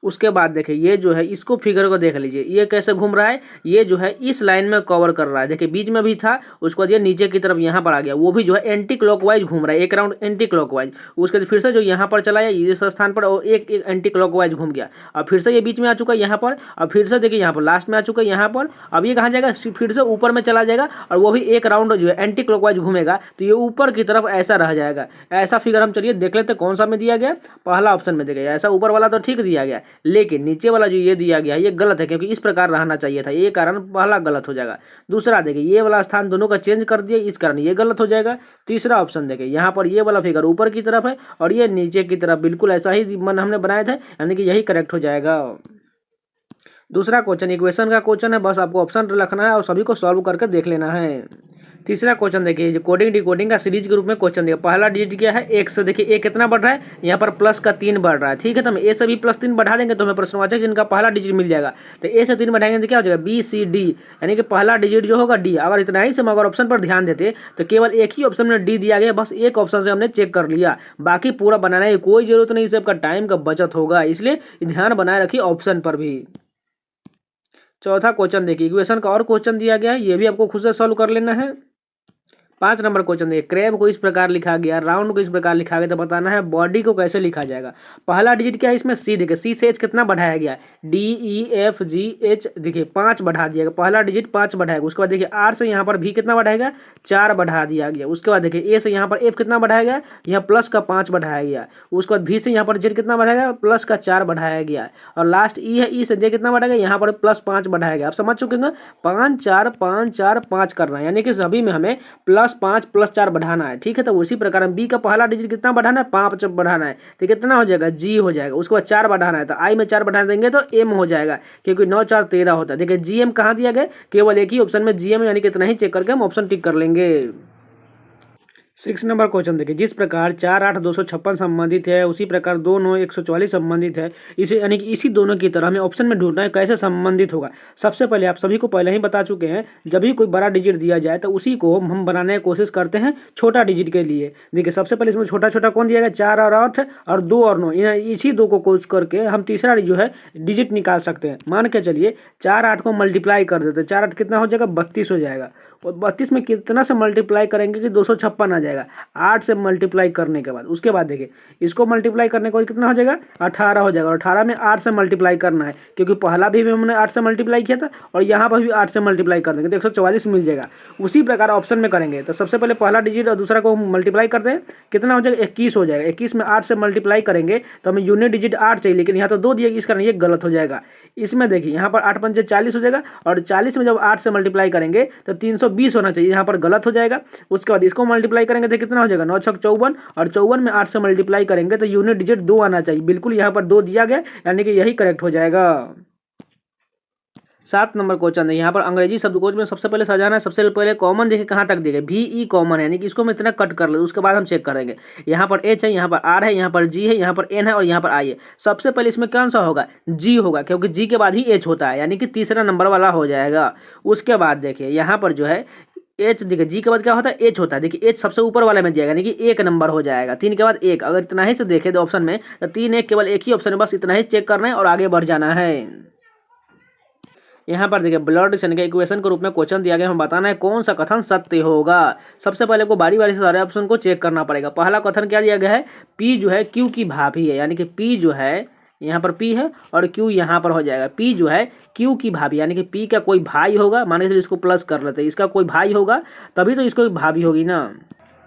उसके बाद देखिए ये जो है इसको फिगर को देख लीजिए, ये कैसे घूम रहा है, ये जो है इस लाइन में कवर कर रहा है, देखिए बीच में भी था, उसके बाद ये नीचे की तरफ यहाँ पर आ गया, वो भी जो है एंटी क्लॉकवाइज घूम रहा है, एक राउंड एंटी क्लॉकवाइज, उसके बाद फिर से जो यहाँ पर चला है इस स्थान पर और एक एंटी क्लॉकवाइज घूम गया, अब फिर से ये बीच में आ चुका है यहाँ पर, अब फिर से देखिए यहाँ पर लास्ट में आ चुका है यहाँ पर, अब ये कहाँ जाएगा, फिर से ऊपर में चला जाएगा और वो भी एक राउंड जो है एंटी क्लॉकवाइज घूमेगा, तो ये ऊपर की तरफ ऐसा रह जाएगा। ऐसा फिगर हम चलिए देख लेते कौन सा में दिया गया, पहला ऑप्शन में दिया गया, ऐसा ऊपर वाला तो ठीक दिया गया, लेकिन नीचे वाला जो ये दिया गया है ये गलत है, क्योंकि इस प्रकार रहना चाहिए था, ये कारण पहला गलत हो जाएगा। दूसरा देखिए ये वाला स्थान दोनों का चेंज कर दिया, इस कारण ये गलत हो जाएगा। तीसरा ऑप्शन देखिए यहाँ पर ये वाला फिगर ऊपर की तरफ है और ये नीचे की तरफ, बिल्कुल ऐसा ही मन हमने बनाया था, यानी कि यही करेक्ट हो जाएगा। दूसरा क्वेश्चन इक्वेशन का क्वेश्चन है, बस आपको ऑप्शन रखना है और सभी को सॉल्व करके देख लेना है। तीसरा क्वेश्चन देखिए, कोडिंग डिकोडिंग का सीरीज के रूप में क्वेश्चन दिया, पहला डिजिट क्या है एक्स, देखिए ए कितना बढ़ रहा है, यहाँ पर प्लस का 3 बढ़ रहा है, ठीक है, तो हम ए से भी +3 बढ़ा देंगे तो हमें प्रश्नवाचक जिनका पहला डिजिट मिल जाएगा, तो ए से 3 बढ़ाएंगे तो क्या हो जाएगा, बी सी डी, यानी कि पहला डिजिट जो होगा डी। अगर इतना ही से हम अगर ऑप्शन पर ध्यान देते तो केवल एक ही ऑप्शन में डी दिया गया, बस एक ऑप्शन से हमने चेक कर लिया, बाकी पूरा बनाने की कोई जरूरत नहीं, इससे आपका टाइम का बचत होगा, इसलिए ध्यान बनाए रखिए ऑप्शन पर भी। चौथा क्वेश्चन देखिए, इक्वेशन का और क्वेश्चन दिया गया है, ये भी आपको खुद से सॉल्व कर लेना है। 5 नंबर क्वेश्चन देखिए, क्रैब को इस प्रकार लिखा गया, राउंड को इस प्रकार लिखा गया, तो बताना है बॉडी को कैसे लिखा जाएगा। पहला डिजिट क्या है इसमें, सी, देखिए सी से एच कितना बढ़ाया गया, D E F G H, देखिए 5 बढ़ा दिया गया, पहला डिजिट 5 बढ़ाएगा। उसके बाद देखिए आर से यहाँ पर भी कितना बढ़ाएगा, 4 बढ़ा दिया गया। उसके बाद देखिए ए से यहाँ पर एफ कितना बढ़ाया गया, यहाँ प्लस का 5 बढ़ाया गया। उसके बाद भी से यहाँ पर जेड कितना बढ़ाया गया, प्लस का 4 बढ़ाया गया। और लास्ट ई है, ई से जे कितना बढ़ाया गया, यहाँ पर +5 बढ़ाया गया। आप समझ चुके हैं, 5 4 5 4 5 करना है, यानी कि सभी में हमें +5 +4 बढ़ाना है, ठीक है। तो उसी प्रकार हम बी का पहला डिजिट कितना बढ़ाना है, 5 बढ़ाना है, तो कितना हो जाएगा, जी हो जाएगा। उसके बाद 4 बढ़ाना है, तो आई में 4 बढ़ा देंगे तो एम हो जाएगा, क्योंकि 9 4 13 होता है। देखिए जीएम कहाँ दिया गया, केवल एक ही ऑप्शन में जीएम, यानी कि इतना ही चेक करके हम ऑप्शन टिक कर लेंगे। 6 नंबर क्वेश्चन देखिए, जिस प्रकार 4 8 256 संबंधित है, उसी प्रकार 2 9 144 संबंधित है, इसे यानी कि इसी दोनों की तरह हमें ऑप्शन में ढूंढना है कैसे संबंधित होगा। सबसे पहले आप सभी को पहले ही बता चुके हैं, जब भी कोई बड़ा डिजिट दिया जाए तो उसी को हम बनाने की कोशिश करते हैं छोटा डिजिट के लिए। देखिए सबसे पहले इसमें छोटा छोटा कौन दिया गया, 4 और 8 और 2 और 9, इसी 2 को कोशिश करके हम तीसरा जो है डिजिट निकाल सकते हैं। मान के चलिए 4 8 को मल्टीप्लाई कर देते हैं, 4 8 कितना हो जाएगा, 32 हो जाएगा। और 32 में कितना से मल्टीप्लाई करेंगे कि 256 आ जाएगा 8 से मल्टीप्लाई करने के बाद। उसके बाद देखिए इसको मल्टीप्लाई करने के बाद कितना हो जाएगा 18 हो जाएगा, और 18 में 8 से मल्टीप्लाई करना है क्योंकि पहला भी हमने 8 से मल्टीप्लाई किया था और यहाँ पर भी 8 से मल्टीप्लाई कर देंगे तो 144 मिल जाएगा। उसी प्रकार ऑप्शन में करेंगे तो सबसे पहले पहला डिजिट और दूसरा को हम मल्टीप्लाई करते हैं, कितना हो जाएगा 21 हो जाएगा। 21 में 8 से मल्टीप्लाई करेंगे तो हमें यूनिट डिजिट 8 चाहिए, लेकिन यहाँ तो 2 दिया, इस कारण ये गलत हो जाएगा। इसमें देखिए यहाँ पर 8 पंचे 40 हो जाएगा, और 40 में जब 8 से मल्टीप्लाई करेंगे तो 320 होना चाहिए, यहाँ पर गलत हो जाएगा। उसके बाद इसको मल्टीप्लाई करेंगे तो कितना हो जाएगा 9 छक 54, और 54 में 8 से मल्टीप्लाई करेंगे तो यूनिट डिजिट 2 आना चाहिए। बिल्कुल यहाँ पर 2 दिया गया, यानी कि यही करेक्ट हो जाएगा। 7 नंबर क्वेश्चन है। यहाँ पर अंग्रेजी शब्दकोश में सबसे पहले सजाना है। सबसे पहले कॉमन देखिए कहाँ तक देंगे, VE कॉमन है, यानी कि इसको हम इतना कट कर ले, उसके बाद हम चेक करेंगे। यहाँ पर H है, यहाँ पर R है, यहाँ पर G है, यहाँ पर N है और यहाँ पर I है। सबसे पहले इसमें कौन सा होगा, G होगा, क्योंकि G के बाद ही H होता है, यानी कि तीसरा नंबर वाला हो जाएगा। उसके बाद देखिए यहाँ पर जो है H, देखिए G के बाद क्या होता है H होता है। देखिए H सबसे ऊपर वाले में दिया यानी कि 1 नंबर हो जाएगा, 3 के बाद 1। अगर इतना ही से देखे तो ऑप्शन में तो 3 1 केवल एक ही ऑप्शन है, बस इतना ही चेक करना है और आगे बढ़ जाना है। यहाँ पर देखिए ब्लड रिलेशन के इक्वेशन के रूप में क्वेश्चन दिया गया, हमें बताना है कौन सा कथन सत्य होगा। सबसे पहले को बारी बारी से सारे ऑप्शन को चेक करना पड़ेगा। पहला कथन क्या दिया गया है, P जो है Q की भाभी है, यानी कि P जो है यहाँ पर P है और Q यहाँ पर हो जाएगा। P जो है Q की भाभी, यानी कि P का कोई भाई होगा, मान लीजिए इसको प्लस कर लेते हैं, इसका कोई भाई होगा तभी तो इसको भाभी होगी ना,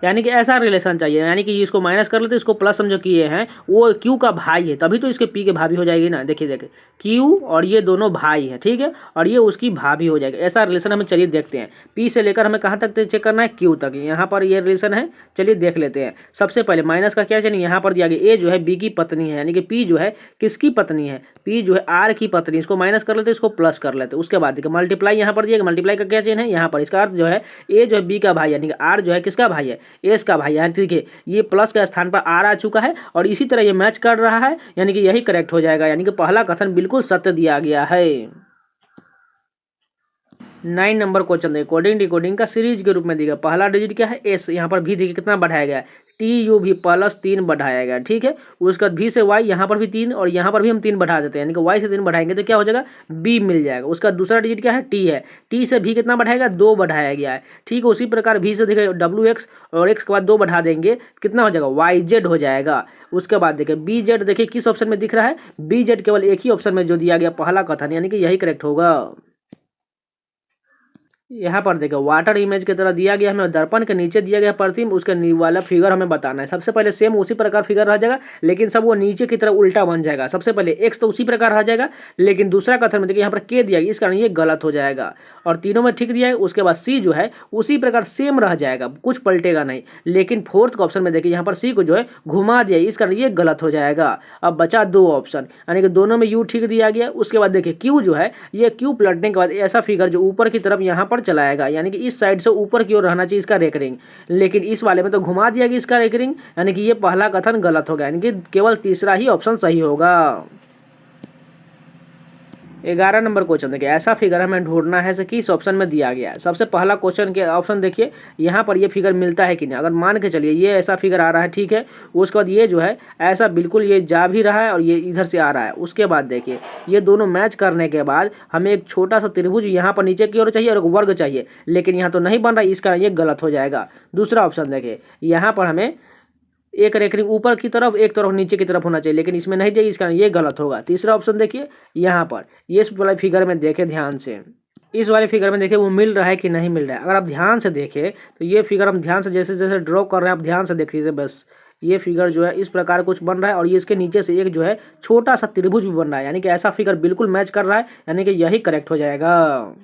यानी कि ऐसा रिलेशन चाहिए, यानी कि इसको माइनस कर लेते इसको प्लस समझो किए हैं, वो Q का भाई है तभी तो इसके P के भाभी हो जाएगी ना। देखिए देखिए Q और ये दोनों भाई है, ठीक है, और ये उसकी भाभी हो जाएगी। ऐसा रिलेशन हमें चलिए देखते हैं। P से लेकर हमें कहाँ तक चेक करना है, Q तक। यहाँ पर ये रिलेशन है, चलिए देख लेते हैं। सबसे पहले माइनस का क्या चाहिए, यहाँ पर दिया गया A जो है B की पत्नी है, यानी कि P जो है किसकी पत्नी है, P जो है R की पत्नी। इसको माइनस कर लेते इसको प्लस कर लेते। उसके बाद देखिए मल्टीप्लाई यहाँ पर दिया, मल्टीप्लाई का क्या चेन है यहाँ पर, इसका अर्थ जो है A जो है B का भाई, यानी कि R जो है किसका भाई है, S का भाई है। ठीक है, ये प्लस के स्थान पर R आ चुका है और इसी तरह ये मैच कर रहा है, यानी कि यही करेक्ट हो जाएगा, यानी कि पहला कथन बिल्कुल सत्य दिया गया है। 9 नंबर क्वेश्चन देखिए, कोडिंग डिकोडिंग का सीरीज के रूप में दिया। पहला डिजिट क्या है S, यहाँ पर भी देखिए कितना बढ़ाया गया है, TU भी प्लस 3 बढ़ाया गया, ठीक है। उसके बाद V से Y, यहाँ पर भी 3 और यहाँ पर भी हम 3 बढ़ा देते हैं, यानी कि Y से 3 बढ़ाएंगे तो क्या हो जाएगा B मिल जाएगा। उसका दूसरा डिजिट क्या है T है, T से भी कितना बढ़ाएगा 2 बढ़ाया गया है, ठीक है। उसी प्रकार V से देखिए WX और X के बाद 2 बढ़ा देंगे, कितना हो जाएगा YZ हो जाएगा। उसके बाद देखिए BZ, देखिए किस ऑप्शन में दिख रहा है, BZ केवल एक ही ऑप्शन में जो दिया गया पहला कथन, यानी कि यही करेक्ट होगा। यहाँ पर देखो वाटर इमेज की तरह दिया गया, हमें दर्पण के नीचे दिया गया प्रतिबिंब, उसके वाला फिगर हमें बताना है। सबसे पहले सेम उसी प्रकार फिगर रह जाएगा, लेकिन सब वो नीचे की तरफ उल्टा बन जाएगा। सबसे पहले एक्स तो उसी प्रकार रह जाएगा, लेकिन दूसरा कथन में देखिए यहाँ पर के दिया गया, इस कारण ये गलत हो जाएगा। और तीनों में ठीक दिया है। उसके बाद सी जो है उसी प्रकार सेम रह जाएगा, कुछ पलटेगा नहीं। लेकिन फोर्थ ऑप्शन में देखिए यहाँ पर सी को जो है घुमा दिया, इस कारण ये गलत हो जाएगा। अब बचा 2 ऑप्शन, यानी कि दोनों में यू ठीक दिया गया। उसके बाद देखिए क्यू जो है, ये क्यू पलटने के बाद ऐसा फिगर जो ऊपर की तरफ यहाँ पर चलाएगा, यानी कि इस साइड से ऊपर की ओर रहना चाहिए इसका रेकरिंग, लेकिन इस वाले में तो घुमा दिया गया इसका रेकरिंग, यानी कि ये पहला कथन गलत होगा, यानी कि केवल तीसरा ही ऑप्शन सही होगा। 11 नंबर क्वेश्चन देखिए, ऐसा फिगर हमें ढूंढना है कि किस ऑप्शन में दिया गया है। सबसे पहला क्वेश्चन के ऑप्शन देखिए, यहाँ पर ये फिगर मिलता है कि नहीं। अगर मान के चलिए ये ऐसा फिगर आ रहा है, ठीक है, उसके बाद ये जो है ऐसा बिल्कुल ये जा भी रहा है और ये इधर से आ रहा है। उसके बाद देखिए ये दोनों मैच करने के बाद हमें एक छोटा सा त्रिभुज यहाँ पर नीचे की ओर चाहिए और एक वर्ग चाहिए, लेकिन यहाँ तो नहीं बन रहा है, इसका ये गलत हो जाएगा। दूसरा ऑप्शन देखिए, यहाँ पर हमें एक रेखरिंग ऊपर की तरफ एक तरफ नीचे की तरफ होना चाहिए, लेकिन इसमें नहीं दिया, इसका ये गलत होगा। तीसरा ऑप्शन देखिए यहाँ पर, ये इस वाले फिगर में देखें ध्यान से, इस वाले फिगर में देखिए वो मिल रहा है कि नहीं मिल रहा है। अगर आप ध्यान से देखें तो ये फिगर हम ध्यान से जैसे जैसे ड्रॉ कर रहे हैं, आप ध्यान से देख लीजिए, बस ये फिगर जो है इस प्रकार कुछ बन रहा है और ये इसके नीचे से एक जो है छोटा सा त्रिभुज भी बन रहा है, यानी कि ऐसा फिगर बिल्कुल मैच कर रहा है, यानी कि यही करेक्ट हो जाएगा।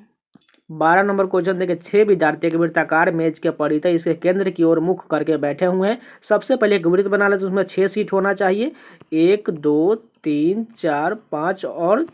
12 नंबर क्वेश्चन देखिए, 6 विद्यार्थी एक वृत्ताकार मेज के परितः इसके केंद्र की ओर मुख करके बैठे हुए हैं। सबसे पहले एक वृत्त बना लेते, उसमें 6 सीट होना चाहिए, 1 2 3 4 5 और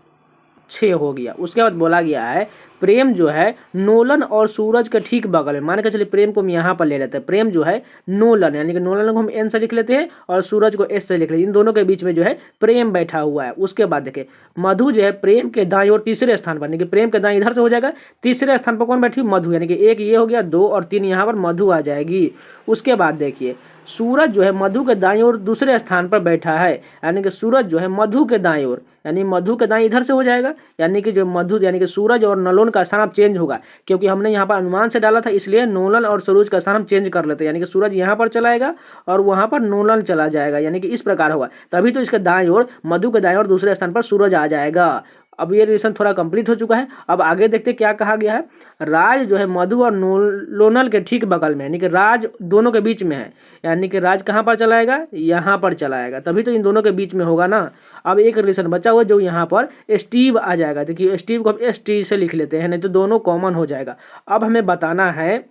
6 हो गया। उसके बाद बोला गया है प्रेम जो है नोलन और सूरज के ठीक बगल में, मान के चलिए प्रेम को हम यहाँ पर ले लेते हैं। प्रेम जो है नोलन, यानी कि नोलन को हम एन से लिख लेते हैं और सूरज को एस से लिख लेते हैं, इन दोनों के बीच में जो है प्रेम बैठा हुआ है। उसके बाद देखिए मधु जो है प्रेम के दाईं ओर तीसरे स्थान पर, यानी कि प्रेम के दाईं इधर से हो जाएगा, तीसरे स्थान पर कौन बैठी, मधु, यानी कि एक ये हो गया, 2 और 3 यहाँ पर मधु आ जाएगी। उसके बाद देखिए सूरज जो है मधु के दाईं ओर दूसरे स्थान पर बैठा है, यानी कि सूरज जो है मधु के दाईं ओर, यानी मधु के दाईं इधर से हो जाएगा, यानी कि जो मधु यानी कि सूरज और नलोन का स्थान अब चेंज होगा, क्योंकि हमने यहाँ पर अनुमान से डाला था इसलिए नोलन और सूरज का स्थान हम चेंज कर लेते हैं, यानी कि सूरज यहाँ पर चलाएगा और वहाँ पर नोलन चला जाएगा, यानी कि इस प्रकार होगा, तभी तो इसके दाईं ओर मधु के दाईं ओर दूसरे स्थान पर सूरज आ जाएगा। अब ये रिलेशन थोड़ा कंप्लीट हो चुका है। अब आगे देखते क्या कहा गया है। राज जो है मधु और लोनल के ठीक बगल में, यानी कि राज दोनों के बीच में है, यानी कि राज कहाँ पर चलाएगा, यहाँ पर चलाएगा, तभी तो इन दोनों के बीच में होगा ना। अब एक रिलेशन बचा हुआ जो यहाँ पर स्टीव आ जाएगा, देखिए स्टीव को हम एस टी से लिख लेते हैं, नहीं तो दोनों कॉमन हो जाएगा। अब हमें बताना है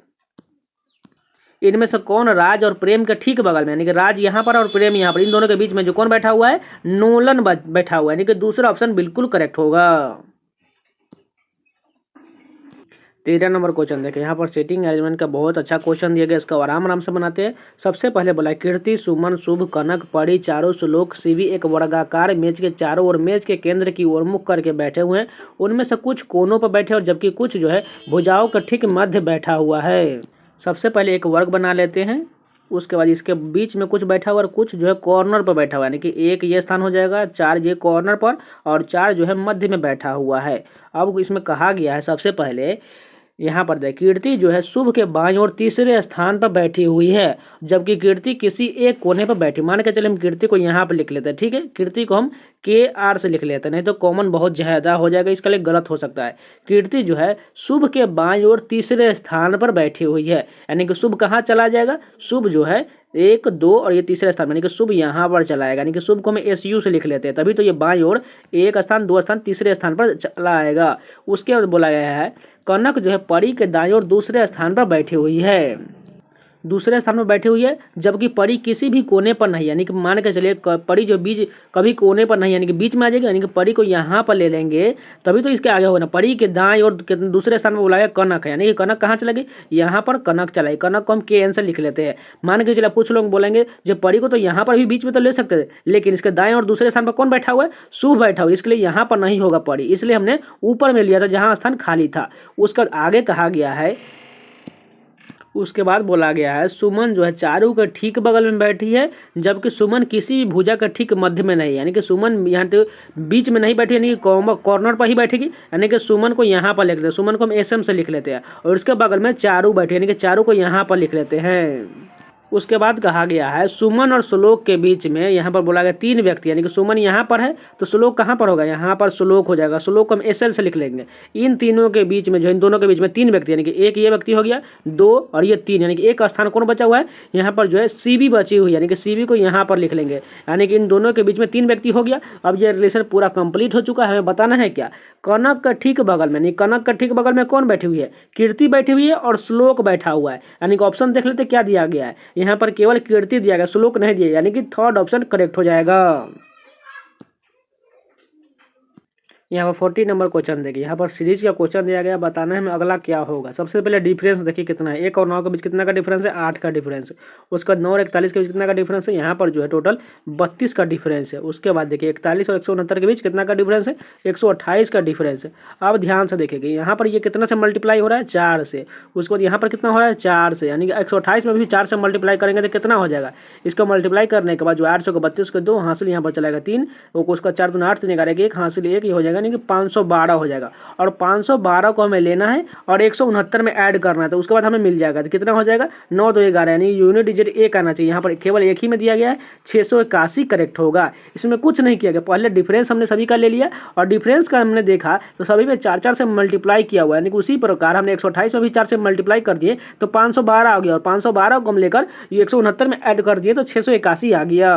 इनमें से कौन राज और प्रेम के ठीक बगल में, यानी कि राज यहाँ पर और प्रेम यहाँ पर, इन दोनों के बीच में जो कौन बैठा हुआ है, नोलन बैठा हुआ है, यानी कि दूसरा ऑप्शन बिल्कुल करेक्ट होगा। 13 नंबर क्वेश्चन देखें, यहाँ पर सेटिंग अरेंजमेंट का बहुत अच्छा क्वेश्चन दिया गया, इसका आराम आराम से बनाते हैं। सबसे पहले बोला कीर्ति, सुमन, शुभ, कनक, परी चारों श्लोक सीवी एक वर्गाकार मेज के चारों ओर मेज के केंद्र की ओर मुख करके बैठे हुए हैं। उनमें से कुछ कोनों पर बैठे और जबकि कुछ जो है भुजाओं के ठीक मध्य बैठा हुआ है। सबसे पहले एक वर्ग बना लेते हैं, उसके बाद इसके बीच में कुछ बैठा हुआ और कुछ जो है कॉर्नर पर बैठा हुआ है, यानी कि एक ये स्थान हो जाएगा, 4 ये कॉर्नर पर और 4 जो है मध्य में बैठा हुआ है। अब इसमें कहा गया है सबसे पहले यहाँ पर देख कीर्ति जो है शुभ के बाईं ओर तीसरे स्थान पर बैठी हुई है, जबकि कीर्ति किसी एक कोने पर बैठी। मान के चले हम कीर्ति को यहाँ पर लिख लेते हैं, ठीक है, कीर्ति को हम KR से लिख लेते हैं, नहीं तो कॉमन बहुत ज़्यादा हो जाएगा, इसके लिए गलत हो सकता है। कीर्ति जो है शुभ के बाईं ओर तीसरे स्थान पर बैठी हुई है, यानी कि शुभ कहाँ चला जाएगा, शुभ जो है 1 2 और ये तीसरे स्थान, यानी कि शुभ यहाँ पर चलाएगा, यानी कि शुभ को हम SU से लिख लेते हैं, तभी तो ये बाईं ओर 1 स्थान 2 स्थान तीसरे स्थान पर चला आएगा। उसके बाद बोला गया है कनक जो है परी के दाईं ओर दूसरे स्थान पर बैठी हुई है, दूसरे स्थान में बैठी हुई है, जबकि परी किसी भी कोने पर नहीं, यानी कि मान के चलिए परी जो बीच कभी कोने पर नहीं, यानी कि बीच में आ जाएगी, यानी कि परी को यहाँ पर ले लेंगे तभी तो इसके आगे होगा ना। परी के दाएं और दूसरे स्थान में बोला गया कनक है, यानी कि कनक कहाँ चलेगी, यहाँ पर कनक चलाएगी। कनक को हम KN से लिख लेते हैं। मान के चलिए कुछ लोग बोलेंगे जब परी को तो यहाँ पर भी बीच में तो ले सकते थे, लेकिन इसके दाएं और दूसरे स्थान पर कौन बैठा हुआ है, शुभ बैठा हुआ है, इसके लिए यहाँ पर नहीं होगा परी, इसलिए हमने ऊपर में लिया था जहाँ स्थान खाली था। उसका आगे कहा गया है, उसके बाद बोला गया है सुमन जो है चारू के ठीक बगल में बैठी है, जबकि सुमन किसी भी भुजा के ठीक मध्य में नहीं, यानी कि सुमन यहाँ तो बीच में नहीं बैठी, यानी कि कॉर्नर पर ही बैठेगी, यानी कि सुमन को यहाँ पर लिख लेते हैं, सुमन को हम SM से लिख लेते हैं, और उसके बगल में चारू बैठी, यानी कि चारू को यहाँ पर लिख लेते हैं। उसके बाद कहा गया है सुमन और श्लोक के बीच में, यहाँ पर बोला गया 3 व्यक्ति, यानी कि सुमन यहाँ पर है तो श्लोक कहाँ पर होगा, यहाँ पर श्लोक हो जाएगा, श्लोक को हम SL से लिख लेंगे। इन तीनों के बीच में जो इन दोनों के बीच में 3 व्यक्ति, यानी कि एक ये व्यक्ति हो गया, 2 और ये 3, यानी कि एक स्थान कौन बचा हुआ है, यहाँ पर जो है CV बची हुई, यानी कि CV को यहाँ पर लिख लेंगे, यानी कि इन दोनों के बीच में 3 व्यक्ति हो गया। अब ये रिलेशन पूरा कंप्लीट हो चुका है। हमें बताना है क्या, कनक का ठीक बगल में, यानी कनक का ठीक बगल में कौन बैठी हुई है, कीर्ति बैठी हुई है और श्लोक बैठा हुआ है, यानी कि ऑप्शन देख लेते क्या दिया गया है, यहाँ पर केवल कीर्ति दिया गया, श्लोक नहीं दिया, यानी कि थर्ड ऑप्शन करेक्ट हो जाएगा। यहाँ पर 40 नंबर क्वेश्चन देखिए, यहाँ पर सीरीज का क्वेश्चन दिया गया, बताना है हमें अगला क्या होगा। सबसे पहले डिफरेंस देखिए कितना है, 1 और 9 के बीच कितना का डिफरेंस है, 8 का डिफरेंस है। उसके बाद 9 और 41 के बीच कितना का डिफरेंस है, यहाँ पर जो है टोटल 32 का डिफरेंस है। उसके बाद देखिए 41 और 169 के बीच कितना का डिफरेंस है, 128 का डिफरेंस है। अब ध्यान से देखिए यहाँ पर ये कितना से मल्टीप्लाई हो रहा है, 4 से। उसके बाद यहाँ पर कितना हो रहा है, 4 से, यानी कि 128 में भी 4 से मल्टीप्लाई करेंगे तो कितना हो जाएगा, इसको मल्टीप्लाई करने के बाद जो 800 को 32 को 2 हासिल यहाँ पर चलाएगा 3, उसका 4 दूना 8 3 11 1 हासिल 1 ये हो जाएगा, यानी कि 512 हो जाएगा। और 512 को हमें लेना है और 169 में ऐड करना है, तो उसके बाद हमें मिल जाएगा, तो कितना हो जाएगा 9 2 11, यानी यूनिट डिजिट 1 आना चाहिए। यहाँ पर केवल एक ही में दिया गया है, 681 करेक्ट होगा। इसमें कुछ नहीं किया गया, पहले डिफरेंस हमने सभी का ले लिया और डिफरेंस का हमने देखा तो सभी में 4 से मल्टीप्लाई किया हुआ है, यानी कि उसी प्रकार हमने 128 में भी 4 से मल्टीप्लाई कर दिए तो 512 आ गया, और 512 को हम लेकर 169 में ऐड कर दिए तो 681 आ गया।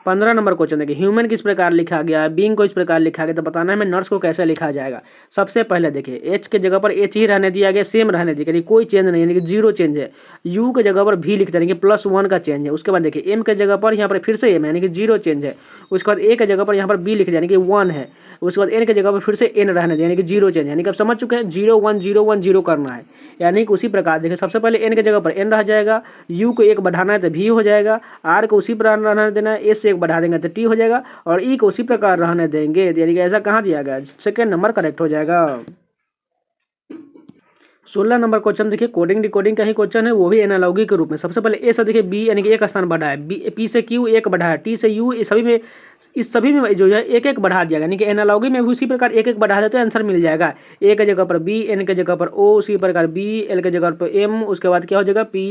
15 नंबर क्वेश्चन देखिए, ह्यूमन किस प्रकार लिखा गया है, बीइंग को इस प्रकार लिखा गया, तो बताना है हमें नर्स को कैसे लिखा जाएगा। सबसे पहले देखिए एच के जगह पर एच ही रहने दिया गया, सेम रहने दिया गया, कोई चेंज नहीं, यानी कि 0 चेंज है। यू के जगह पर भी लिख देंगे, +1 का चेंज है। उसके बाद देखिए एम के जगह पर यहाँ पर फिर से एम है, यानी कि 0 चेंज है। उसके बाद ए के जगह पर यहाँ पर बी लिख दें, यानी कि 1 है। उसके बाद एन के जगह पर फिर से एन रहने दें, यानी कि 0 चेंज, यानी कि आप समझ चुके हैं 0 1 0 1 0 करना है। यानी कि उसी प्रकार देखिए सबसे पहले एन के जगह पर एन रह जाएगा, यू को 1 बढ़ाना है तो भी हो जाएगा, आर को उसी प्रकार रहने देना है, एस से 1 बढ़ा देंगे तो टी हो जाएगा, और ई को उसी प्रकार रहने देंगे, यानी कि ऐसा कहाँ दिया गया, सेकेंड नंबर करेक्ट हो जाएगा। 16 नंबर क्वेश्चन देखिए, कोडिंग डिकोडिंग का ही क्वेश्चन है, वो भी एनालॉगी के रूप में। सबसे पहले ए से देखिए बी यानी कि एक स्थान बढ़ा है, बी पी से क्यू एक बढ़ा है, टी से यू, इस सभी में जो है एक एक बढ़ा दिया, यानी कि एनालॉगी में भी उसी प्रकार एक एक बढ़ा देते तो आंसर मिल जाएगा। ए के जगह पर बी, एन के जगह पर ओ, उसी प्रकार बी, एल के जगह पर एम, उसके बाद क्या हो जाएगा पी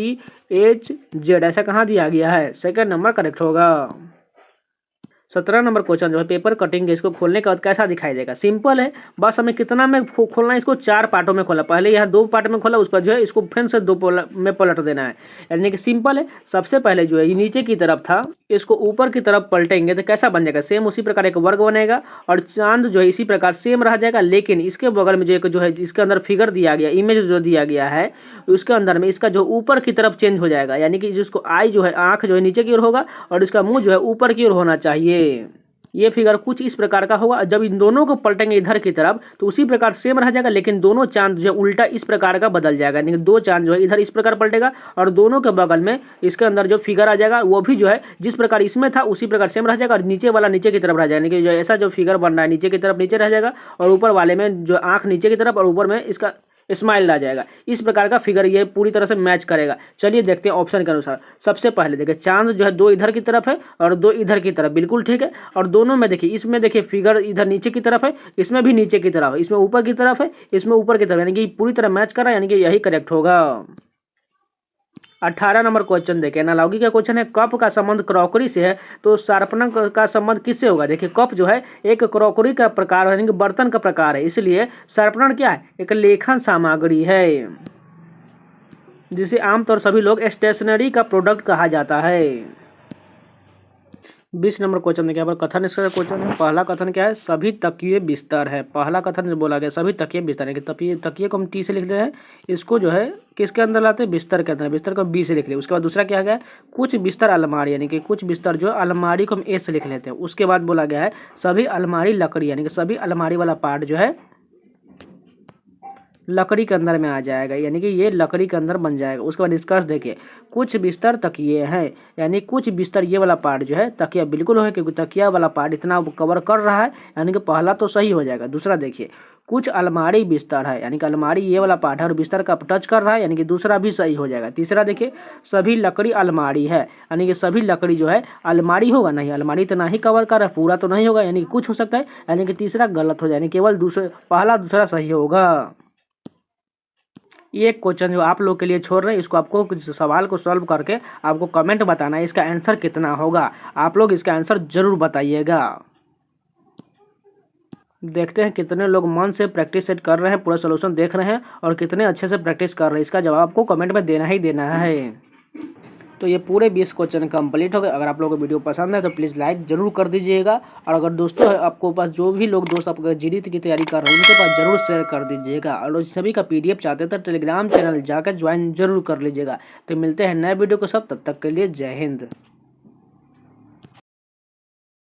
एच जेड, ऐसा कहाँ दिया गया है, सेकंड नंबर करेक्ट होगा। 17 नंबर क्वेश्चन जो है, पेपर कटिंग है, इसको खोलने के बाद कैसा दिखाई देगा। सिंपल है, बस हमें कितना में खोलना है, इसको 4 पार्टों में खोला, पहले यहाँ 2 पार्ट में खोला, उसका जो है इसको फिर से 2 में पलट देना है, यानी कि सिंपल है। सबसे पहले जो है ये नीचे की तरफ था, इसको ऊपर की तरफ पलटेंगे तो कैसा बन जाएगा, सेम उसी प्रकार एक वर्ग बनेगा और चांद जो है इसी प्रकार सेम रह जाएगा, लेकिन इसके बगल में जो है इसके अंदर फिगर दिया गया, इमेज जो दिया गया है, उसके अंदर में इसका जो ऊपर की तरफ चेंज हो जाएगा, यानी कि जिसको आई जो है आंख जो है नीचे की ओर होगा और इसका मुंह जो है ऊपर की ओर होना चाहिए। ये फिगर कुछ इस प्रकार का होगा। जब इन दोनों को पलटेंगे इधर की तरफ तो उसी प्रकार सेम रह जाएगा, लेकिन दोनों चांद जो है उल्टा इस प्रकार का बदल जाएगा, यानी कि 2 चांद जो है इधर इस प्रकार पलटेगा और दोनों के बगल में इसके अंदर जो फिगर आ जाएगा वो भी जो है जिस प्रकार इसमें था उसी प्रकार सेम रह जाएगा और नीचे वाला नीचे की तरफ रह जाएगा, यानी कि जो ऐसा जो फिगर बन रहा है नीचे की तरफ नीचे रह जाएगा और ऊपर वाले में जो आंख नीचे की तरफ और ऊपर में इसका स्माइल आ जाएगा। इस प्रकार का फिगर ये पूरी तरह से मैच करेगा। चलिए देखते हैं ऑप्शन के अनुसार। सबसे पहले देखिए चांद जो है 2 इधर की तरफ है और 2 इधर की तरफ, बिल्कुल ठीक है। और दोनों में देखिए, इसमें देखिए फिगर इधर नीचे की तरफ है, इसमें भी नीचे की तरफ है, इसमें ऊपर की तरफ है, इसमें ऊपर की तरफ, यानी कि पूरी तरह मैच कर रहा है, यानी कि यही करेक्ट होगा। 18 नंबर क्वेश्चन देखें, एनालॉगी का क्वेश्चन है, कप का संबंध क्रॉकरी से है तो शार्पनर का संबंध किससे होगा। देखिए कप जो है एक क्रॉकरी का प्रकार है, यानी कि बर्तन का प्रकार है, इसलिए शार्पनर क्या है, एक लेखन सामग्री है जिसे आमतौर सभी लोग स्टेशनरी का प्रोडक्ट कहा जाता है। 20 नंबर क्वेश्चन देखिए, यहाँ पर कथन इसका क्वेश्चन है। पहला कथन क्या है, सभी तकिए बिस्तर है। पहला कथन बोला गया सभी तकिए बिस्तर है, कि तकिए को हम टी से लिख रहे हैं, इसको जो है किसके अंदर लाते हैं, बिस्तर के अंदर, बिस्तर को बी से लिख लिया। उसके बाद दूसरा क्या गया, कुछ बिस्तर अलमारी, यानी कि कुछ बिस्तर जो अलमारी को हम ए से लिख लेते हैं। उसके बाद बोला गया है सभी अलमारी लकड़ी, यानी कि सभी अलमारी वाला पार्ट जो है लकड़ी के अंदर में आ जाएगा, यानी कि ये लकड़ी के अंदर बन जाएगा। उसके बाद डिस्कस देखिए, कुछ बिस्तर तकिए हैं, यानी कुछ बिस्तर ये वाला पार्ट जो है तकिया बिल्कुल है, क्योंकि तकिया वाला पार्ट इतना कवर कर रहा है, यानी कि पहला तो सही हो जाएगा। दूसरा देखिए, कुछ अलमारी बिस्तर है, यानी कि अलमारी ये वाला पार्ट है और बिस्तर का टच कर रहा है, यानी कि दूसरा भी सही हो जाएगा। तीसरा देखिए, सभी लकड़ी अलमारी है, यानी कि सभी लकड़ी जो है अलमारी होगा, नहीं अलमारी तो नहीं कवर कर रहा है, पूरा तो नहीं होगा, यानी कि कुछ हो सकता है, यानी कि तीसरा गलत हो जाए, यानी केवल पहला दूसरा सही होगा। ये क्वेश्चन जो आप लोग के लिए छोड़ रहे हैं, इसको आपको कुछ सवाल को सॉल्व करके आपको कमेंट बताना है इसका आंसर कितना होगा। आप लोग इसका आंसर जरूर बताइएगा। देखते हैं कितने लोग मन से प्रैक्टिस सेट कर रहे हैं, पूरा सोल्यूशन देख रहे हैं और कितने अच्छे से प्रैक्टिस कर रहे हैं। इसका जवाब आपको कमेंट में देना ही देना है। तो ये पूरे 20 क्वेश्चन कंप्लीट हो गए। अगर आप लोगों को वीडियो पसंद है तो प्लीज़ लाइक जरूर कर दीजिएगा, और अगर दोस्तों आपको पास जो भी लोग दोस्त आपका जीडीटी की तैयारी कर रहे हैं उनके पास जरूर शेयर कर दीजिएगा, और सभी का PDF चाहते हैं तो टेलीग्राम चैनल जाकर ज्वाइन जरूर कर लीजिएगा। तो मिलते हैं नए वीडियो के साथ, तब तक के लिए जय हिंद।